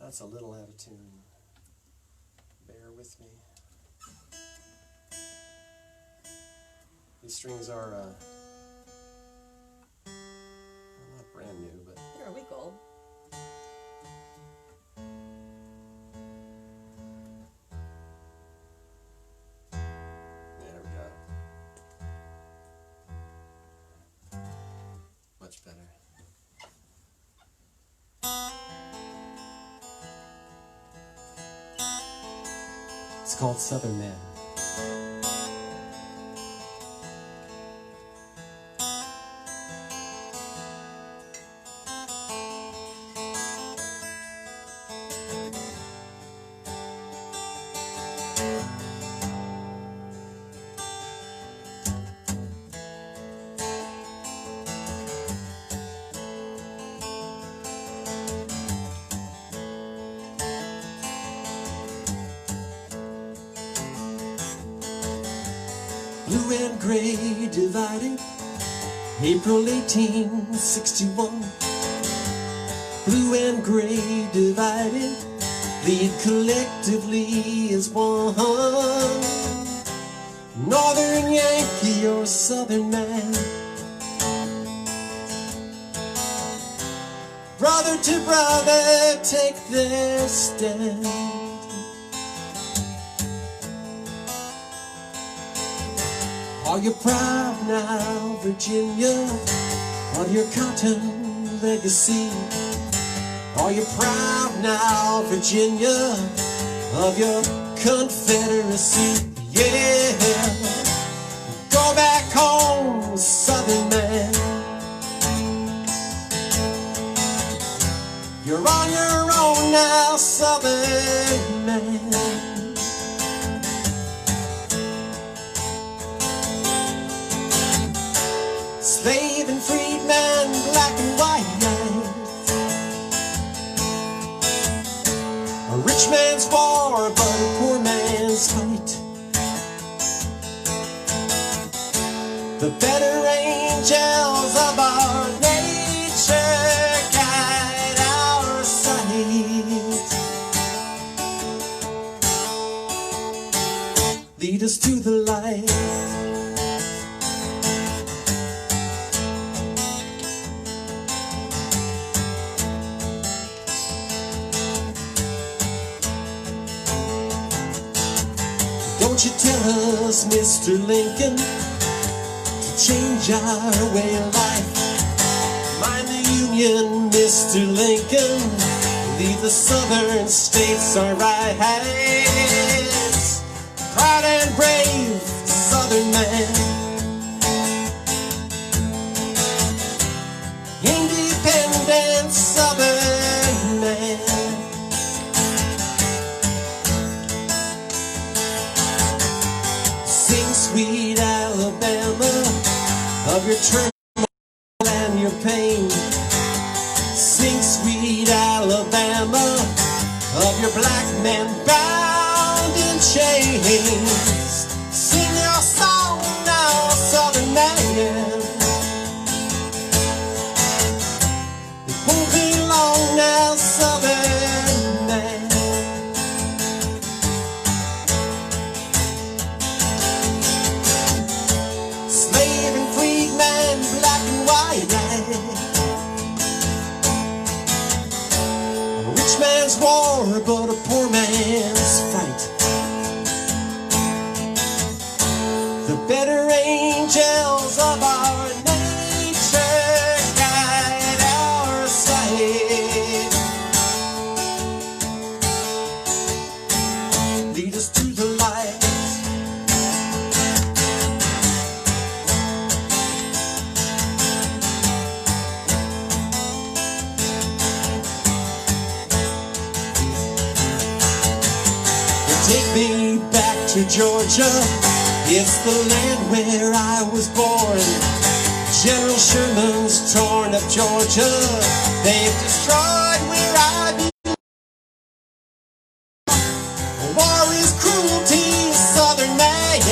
That's a little out of tune. Bear with me. These strings are not brand new, but They're a week old. there we go. Much better. It's called Southern Man. Blue and gray divided, April 1861. Blue and gray divided, lead collectively as one. Northern Yankee or Southern man, brother to brother take their stand. Are you proud now, Virginia, of your cotton legacy? Are you proud now, Virginia, of your Confederacy? Yeah, go back home, Southern man. You're on your own now, Southern man. Slave and freedman, black and white. A rich man's war, but a poor man's fight. The better angels of our nature guide our sight. Lead us to the light. Don't you tell us, Mr. Lincoln, to change our way of life. Mind the Union, Mr. Lincoln, leave the southern states our rights. Proud and brave Southern man, independent Southern man. Sweet Alabama, of your turmoil and your pain. Sing, sweet Alabama, of your black men bound in chains. Sing your song now, Southern man. It won't be long now, Southern man. Man's war, but a poor man's fight. The better angels are to Georgia. It's the land where I was born. General Sherman's torn up Georgia. They've destroyed where I belong. War is cruelty, Southern man.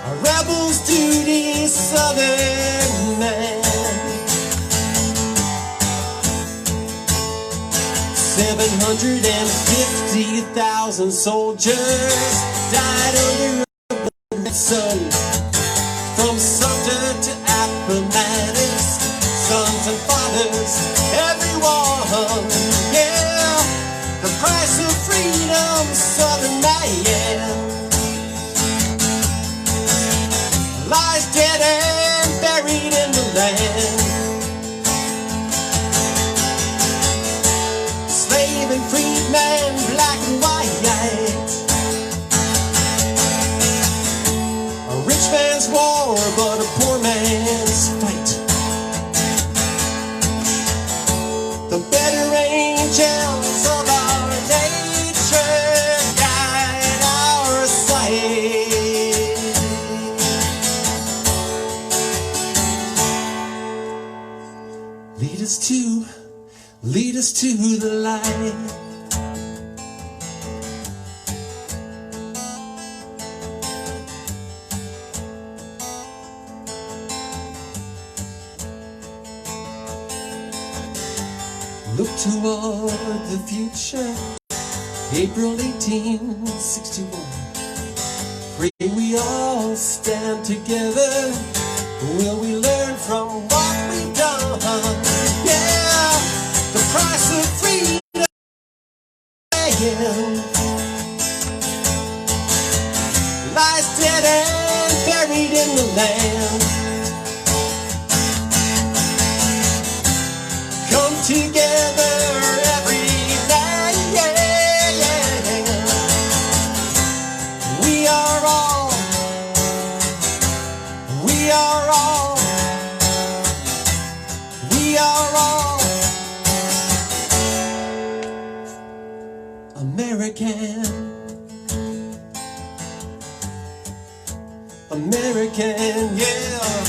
A rebel's duty, Southern man. 750,000 soldiers died under the sun. From Sumter to Appomattox, sons and fathers, everyone. Yeah, the price of freedom, Southern man, lies dead and buried in the land. Slave and freedman, black and white. A rich man's war, but a poor man's fight. The better angels of our nature guide our sight. Lead us to the light. Look toward the future, April 1861. Pray we all stand together. Will we learn from what we've done? Yeah, the price of freedom lies dead and buried in the land. Come together every night. We are all American. American, yeah.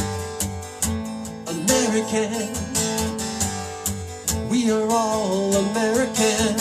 American. We are all American.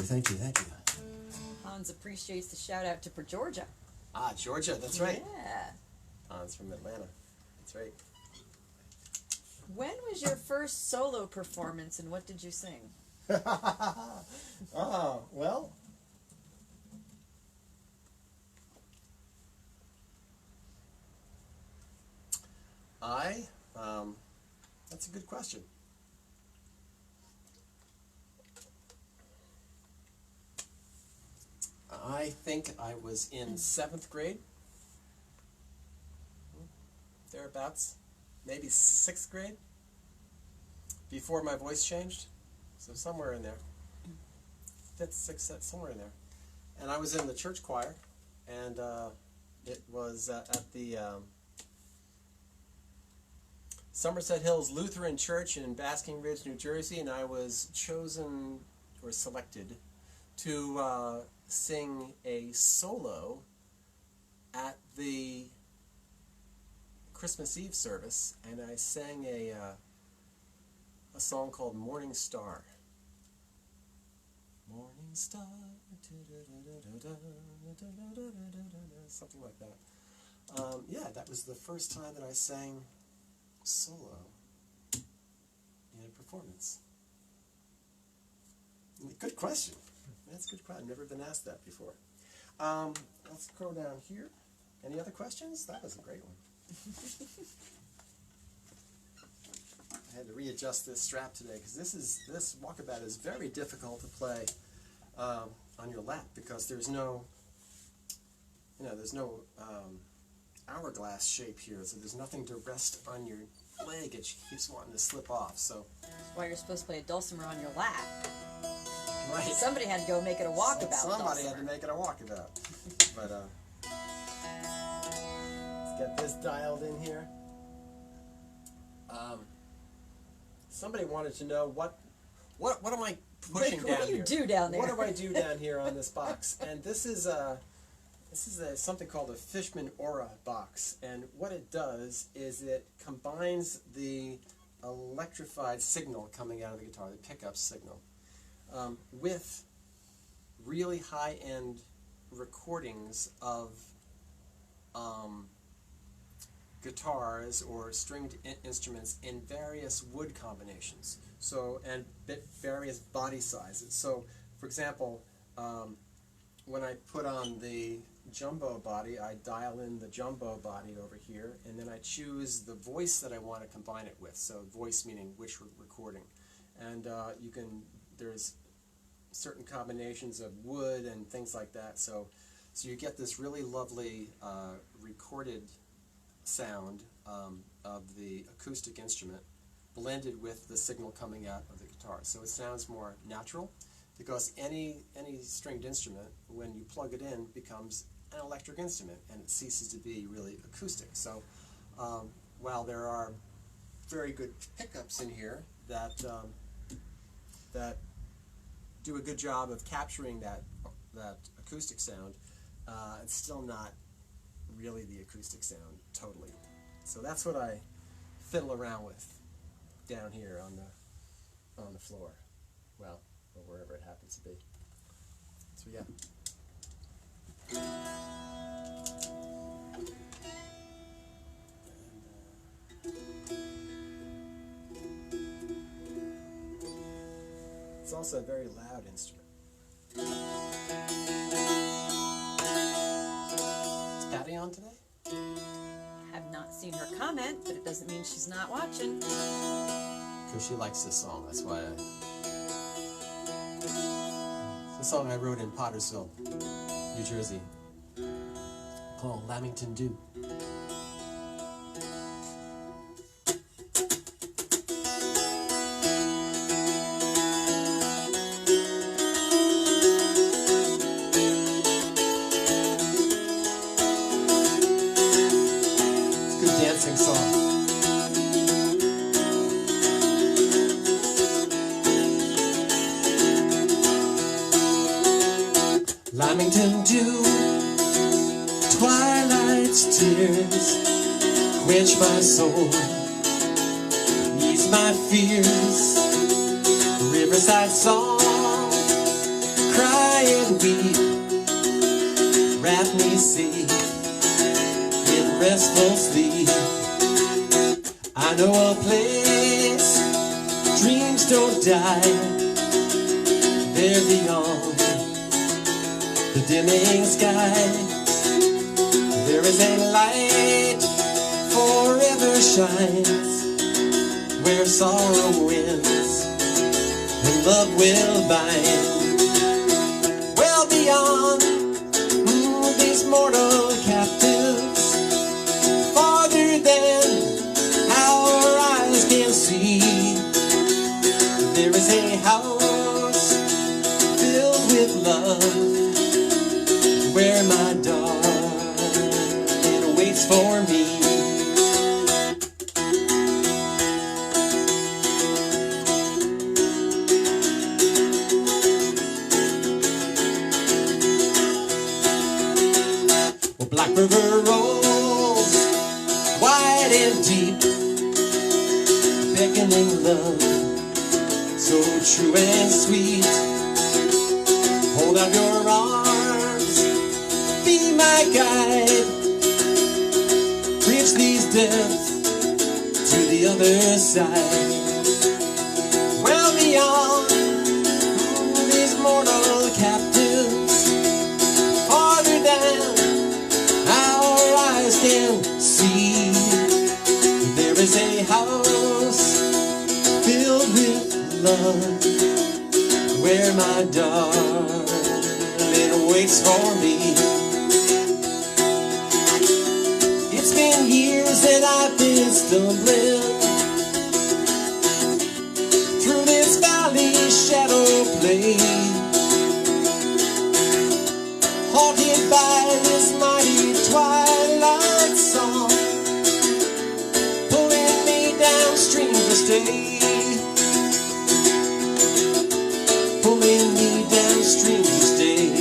Thank you. Hans appreciates the shout out to Georgia. Ah, Georgia, that's right. Yeah. Hans from Atlanta. That's right. When was your first solo performance and what did you sing? Oh, well. That's a good question. I think I was in 7th grade, thereabouts, maybe 6th grade, before my voice changed, so somewhere in there, 5th, 6th, somewhere in there. And I was in the church choir, and it was at the Somerset Hills Lutheran Church in Basking Ridge, New Jersey, and I was chosen or selected to sing a solo at the Christmas Eve service, and I sang a song called Morning Star. Morning Star, something like that. Yeah, that was the first time that I sang solo in a performance. Good question. That's a good question. I've never been asked that before. Let's go down here. Any other questions? That was a great one. I had to readjust this strap today because this walkabout is very difficult to play on your lap because there's no hourglass shape here, so there's nothing to rest on your leg. It keeps wanting to slip off. So That's why you're supposed to play a dulcimer on your lap. right. Somebody had to go make it a walkabout. Somebody had dulcimer. to make it a walkabout. But let's get this dialed in here. Somebody wanted to know what am I pushing What down do you here? do down there? What do I do down here on this box? And this is something called a Fishman Aura box, and what it does is it combines the electrified signal coming out of the guitar, the pickup signal, with really high-end recordings of guitars or stringed instruments in various wood combinations, and various body sizes. So, for example, when I put on the jumbo body, I dial in the jumbo body over here, and then I choose the voice that I want to combine it with. So voice meaning which recording. And there's certain combinations of wood and things like that. So you get this really lovely recorded sound of the acoustic instrument blended with the signal coming out of the guitar. So it sounds more natural, because any stringed instrument, when you plug it in, becomes an electric instrument, and it ceases to be really acoustic. So while there are very good pickups in here that do a good job of capturing that acoustic sound, it's still not really the acoustic sound totally. So that's what I fiddle around with down here on the floor. Well, or wherever it happens to be. So yeah. It's also a very loud instrument. Is Patty on today? Have not seen her comment, but it doesn't mean she's not watching. Because she likes this song, that's why it's a song I wrote in Pottersville, New Jersey, called Lamington Dew. It's a good dancing song. Lamington Dew, twilight's tears, quench my soul, ease my fears, riverside song, cry and weep, wrap me safe in restful sleep. I know a place, dreams don't die, there beyond the dimming sky, there is a light forever shines, where sorrow wins and love will bind. Well beyond these mortal captives, farther than our eyes can see, there is a house filled with love, where my darling waits for me. Well, Black River rolls wide and deep, beckoning love, so true and sweet. Hold out your arms, be my guide, bridge these depths to the other side. Well beyond these mortal captives, farther than our eyes can see, there is a house love, where my darling waits for me. It's been years that I've been stumbling through this valley shadow plain, haunted by this mighty twilight song, pulling me downstream to stay, pulling me downstream to stay.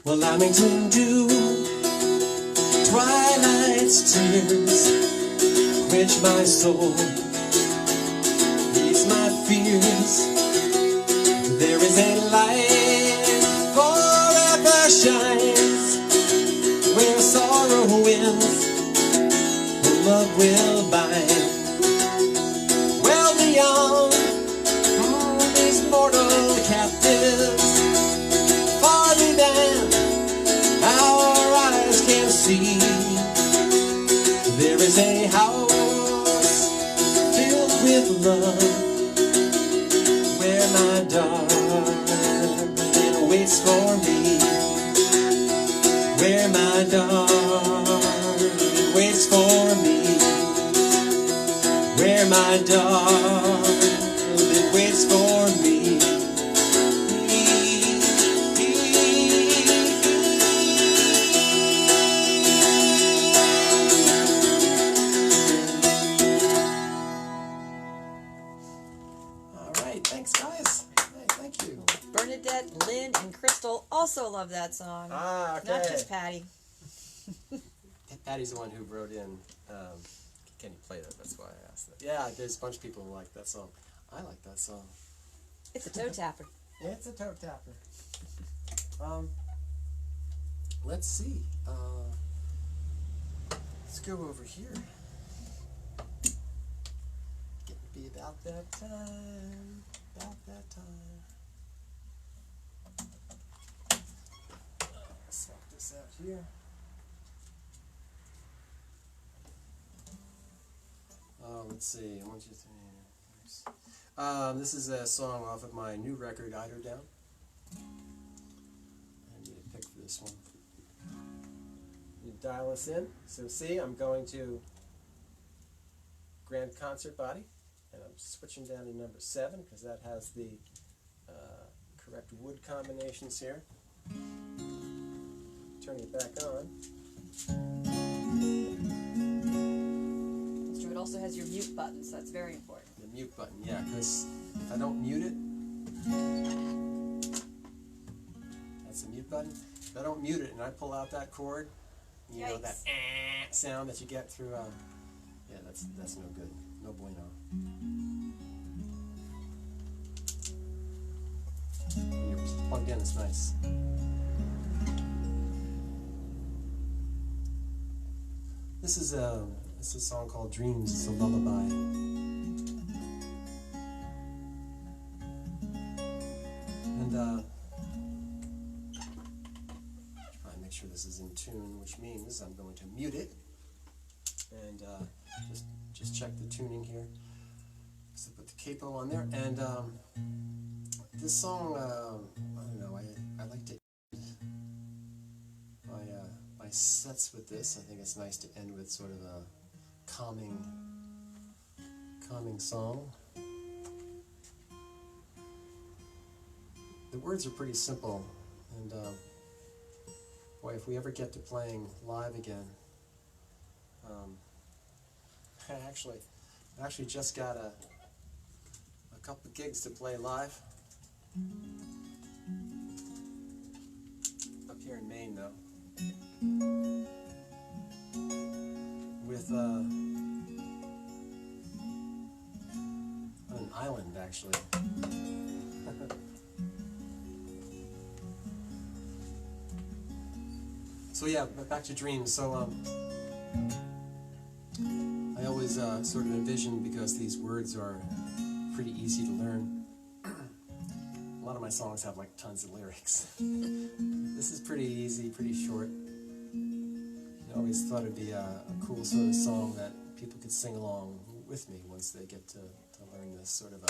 Well, Lamington dew, twilight's tears, quench my soul, ease my fears. There is a light forever shines, where sorrow wins, and love will bind. Well beyond these mortal captives, farther than our eyes can see, there is a house filled with love, where my darling waits for me, where my darling waits for me, where my darling waits for me. Thanks, guys. Hey, thank you. Bernadette, Lynn, and Crystal also love that song. Ah, okay. Not just Patty. Patty's the one who wrote in, can you play that? That's why I asked that. Yeah, there's a bunch of people who like that song. I like that song. It's a toe tapper. It's a toe tapper. Let's see. Let's go over here. Getting to be about that time. About that time. Let's swap this out here. Let's see. 1, 2, 3. This is a song off of my new record, Eider Down. I need a pick for this one. You dial us in. So see, I'm going to Grand Concert Body, and I'm switching down to number 7 because that has the correct wood combinations here. Turning it back on. It also has your mute button, so that's very important. The mute button, yeah, because if I don't mute it, that's the mute button. If I don't mute it and I pull out that cord, you know that sound that you get through. Yeah, that's no good, no bueno. When you're plugged in, it's nice. This is a song called Dreams. It's a lullaby. And try and make sure this is in tune, which means I'm going to mute it and just check the tuning here. So put the capo on there, and this song, I don't know, I like to my sets with this. I think it's nice to end with sort of a calming song. The words are pretty simple, and boy, if we ever get to playing live again, I actually just got a couple gigs to play live. Up here in Maine, though. With, on an island, actually. So yeah, but back to dreams. So I always sort of envision, because these words are pretty easy to learn. A lot of my songs have like tons of lyrics. This is pretty easy, pretty short. I always thought it'd be a cool sort of song that people could sing along with me once they get to learn this sort of a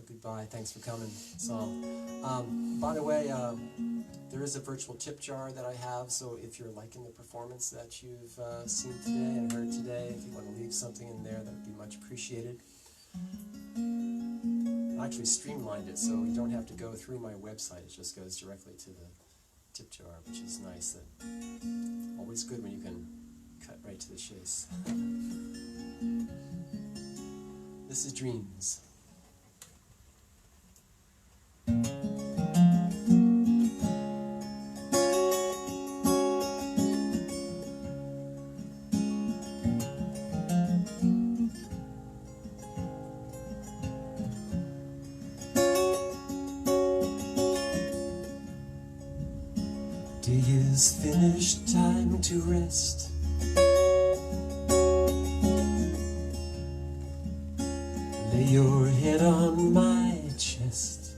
goodbye, thanks for coming song. By the way, there is a virtual tip jar that I have, so if you're liking the performance that you've seen today and heard today, if you want to leave something in there, that would be much appreciated. I actually streamlined it, so you don't have to go through my website. It just goes directly to the tip jar, which is nice. Always good when you can cut right to the chase. This is Dreams. Day is finished, time to rest. Lay your head on my chest.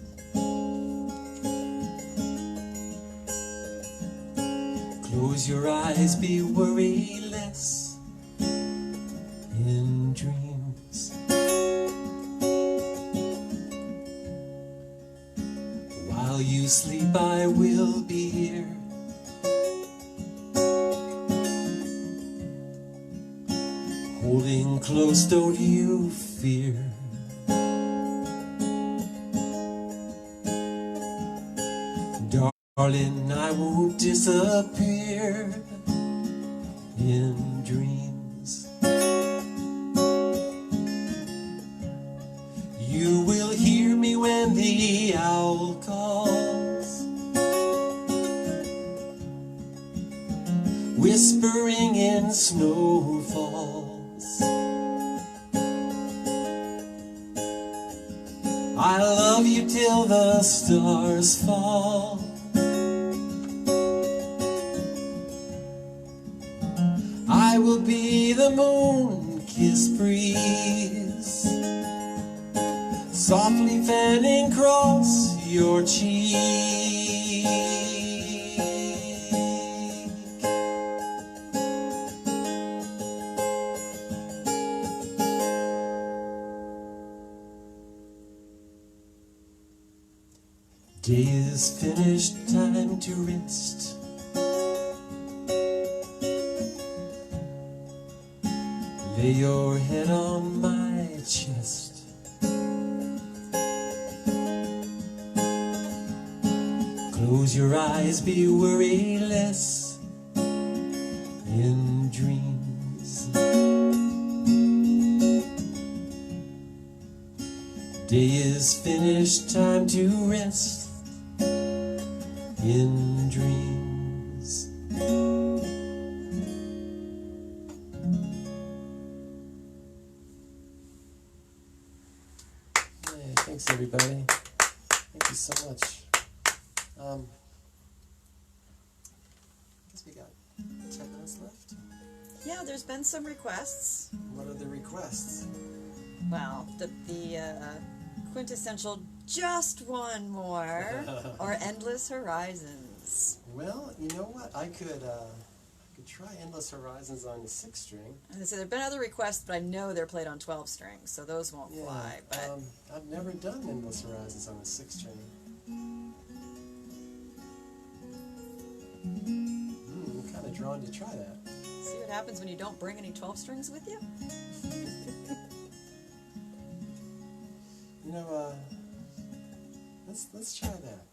Close your eyes, be worryless in dreams. While you sleep, I will be here. Holding close, don't you fear. Darling, I won't disappear in dreams. You will hear me when the owl calls, whispering in snowfalls. I love you till the stars fall. I will be the moon-kissed breeze, softly fanning across your cheek. Day is finished, time to rest. Lay your head on my chest. Close your eyes, be worryless in dreams. Day is finished, time to rest in dreams. Hey, thanks everybody. Thank you so much. I guess we got 10 minutes left. Yeah, there's been some requests. What are the requests? Well, the quintessential "just one more" or "Endless Horizons." Well, you know what? I could try Endless Horizons on the 6th string. And so there have been other requests, but I know they're played on 12 strings, so those won't fly. But I've never done Endless Horizons on the 6th string. I'm kind of drawn to try that. see what happens when you don't bring any 12 strings with you? You know, let's try that.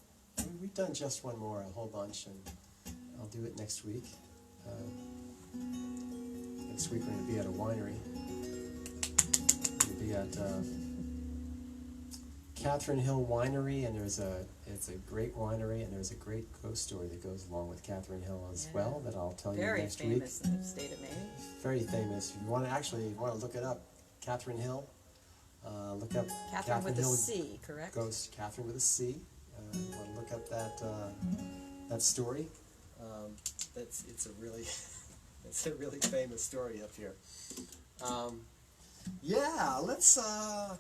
We've done just one more, a whole bunch, and I'll do it next week. Next week we're going to be at a winery. We'll be at Catherine Hill Winery, and it's a great winery, and there's a great ghost story that goes along with Catherine Hill as Yeah. well that I'll tell you Very next week. famous in the state of Maine. Very famous. If you want to look it up, Catherine Hill. Look up Catherine with a Hill C, correct? Ghost. Catherine with a C. You want to look up that story. It's a really it's a really famous story up here. Yeah, let's.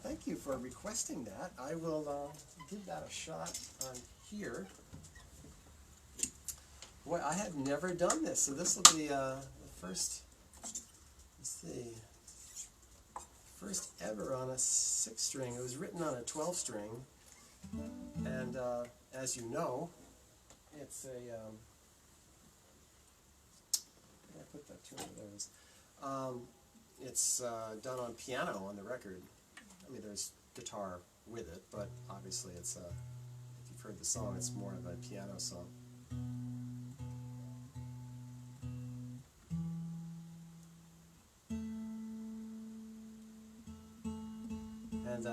Thank you for requesting that. I will give that a shot on here. Boy, I had never done this, so this will be the first. Let's see. First ever on a 6-string. It was written on a 12-string, and as you know, it's a. Where did I put that tune? There it is. It's done on piano on the record. I mean, there's guitar with it, but obviously it's if you've heard the song, it's more of a piano song. And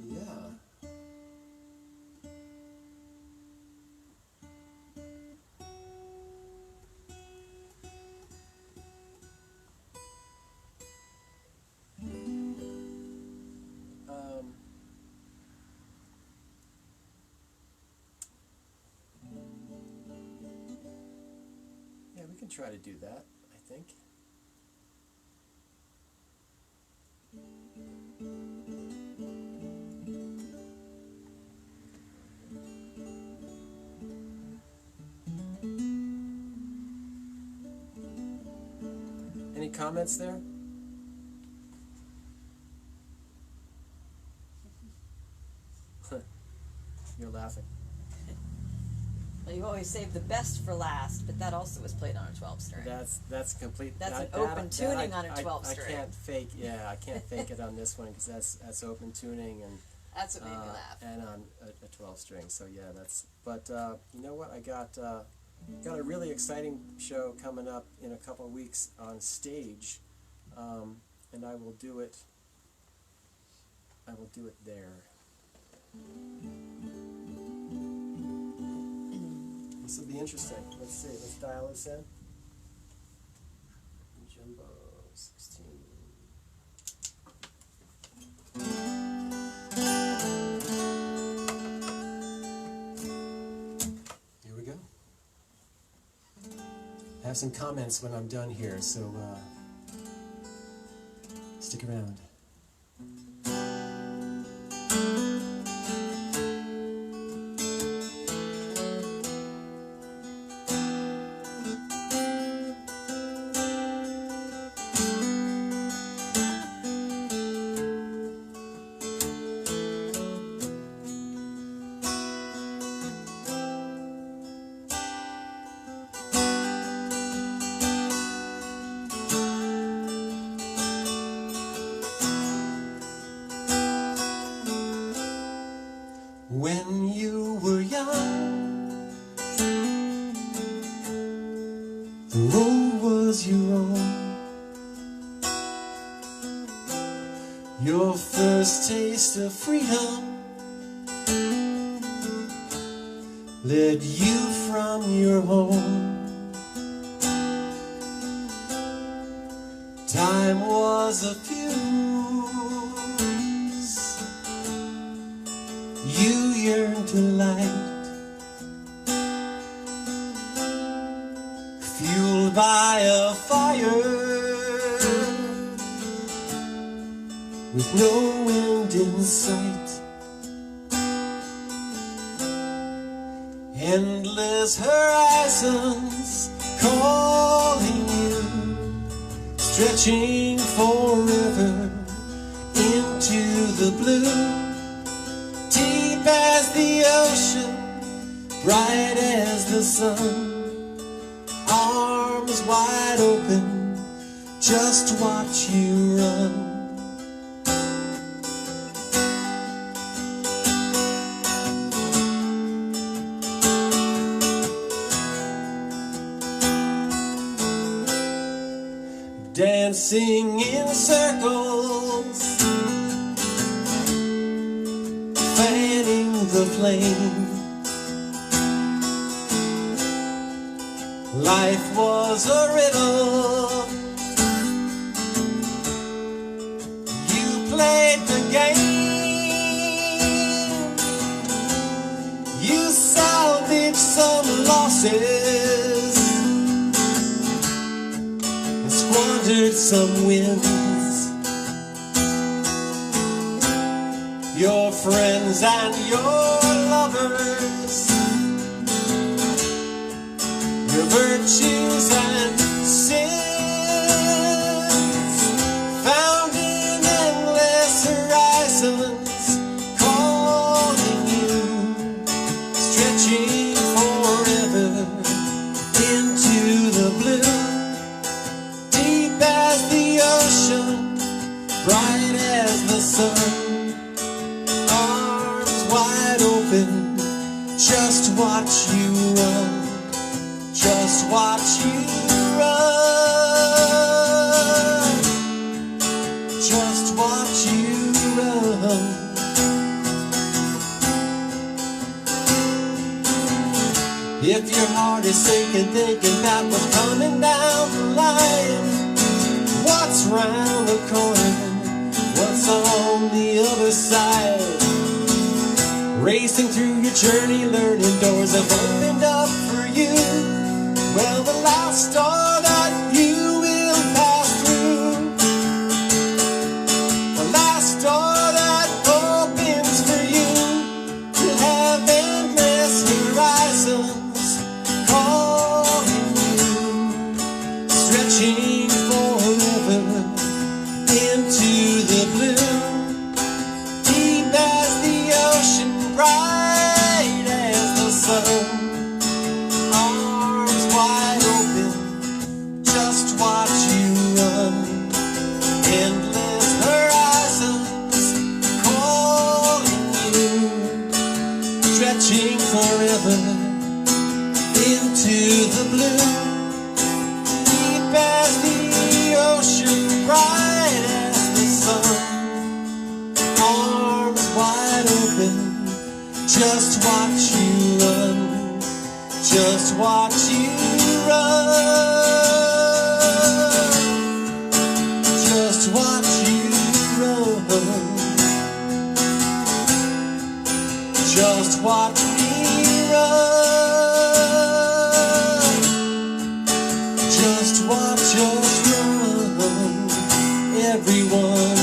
yeah. Yeah, we can try to do that, I think. Any comments there? You're laughing. Well, you always save the best for last, but that also was played on a 12-string. That's complete. That's an that- open that tuning on a 12-string. I can't fake. Yeah, I can't fake it on this one because that's open tuning and That's what made me laugh. and on a 12-string. So yeah, that's. But you know what? I got a really exciting show coming up in a couple of weeks on stage, and I will do it. I will do it there. This will be interesting. Let's see. Let's dial this in. Jumbo 16. Here we go. I have some comments when I'm done here, so stick around. When you were young, the road was your own. Your first taste of freedom led you from your home. Time was a fuse you yearned to light, fueled by a fire with no end in sight. Endless horizons calling you, stretching forever into the blue. Deep as the ocean, bright as the sun, arms wide open, just watch you run. Dancing in circles, fanning the flame. Life was a riddle. You played the game. You salvaged some losses and squandered some wins. Your friends and your lovers, your virtues and sins, found in endless horizons, calling you, stretching forever into the blue, deep as the ocean, bright as the sun, arms wide open, just watch you run. Just watch you run. Just watch you run. If your heart is sinking, thinking about what's coming down the line, what's round the corner, what's on the other side, racing through your journey, learning doors have opened up for you. Well, the last door that you will pass through, the last door that opens for you, you'll have endless horizons calling you, stretching forever into the blue, deep as the ocean, bright as the sun. Endless horizons calling you, stretching forever into the blue, deep as the ocean, bright as the sun, arms wide open, just watch you run, just watch you run. Just watch you run. Just watch me run. Just watch us run, everyone.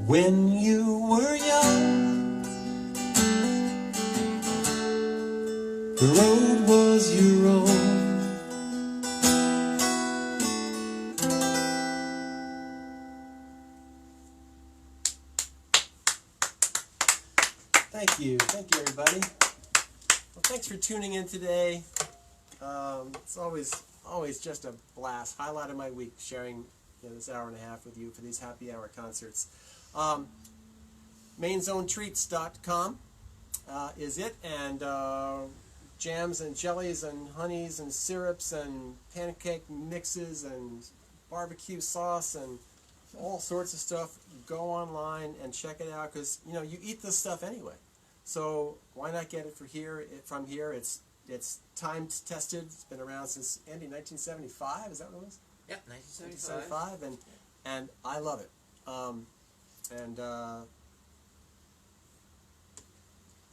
When you were young, the road was your own. Thank you everybody. Well, thanks for tuning in today. It's always just a blast. Highlight of my week, sharing this hour and a half with you for these happy hour concerts. Maine'sOwnTreats.com is it, and jams and jellies and honeys and syrups and pancake mixes and barbecue sauce and all sorts of stuff. Go online and check it out, because you eat this stuff anyway, so why not get it from here? It's time tested. It's been around since, Andy, 1975. Is that what it was? Yeah, 1975. 1975, and I love it.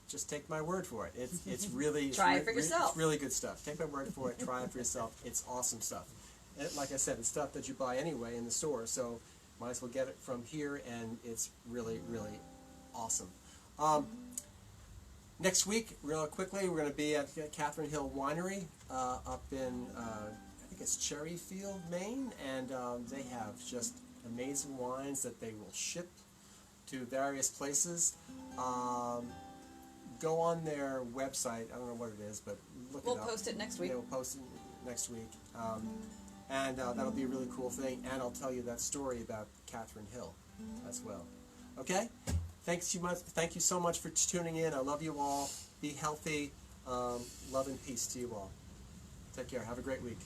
Just take my word for it. It's really Try it for yourself. It's really good stuff. Take my word for it. Try it for yourself. It's awesome stuff. And like I said, it's stuff that you buy anyway in the store, so might as well get it from here, and it's really, really awesome. Next week, real quickly, we're going to be at Catherine Hill Winery up in, I think it's Cherryfield, Maine, and they have just amazing wines that they will ship to various places. Go on their website. I don't know what it is, but look it up. We'll post it next week. Yeah, we'll post it next week. And that'll be a really cool thing. And I'll tell you that story about Catherine Hill as well. Okay? Thank you so much for tuning in. I love you all. Be healthy. Love and peace to you all. Take care. Have a great week.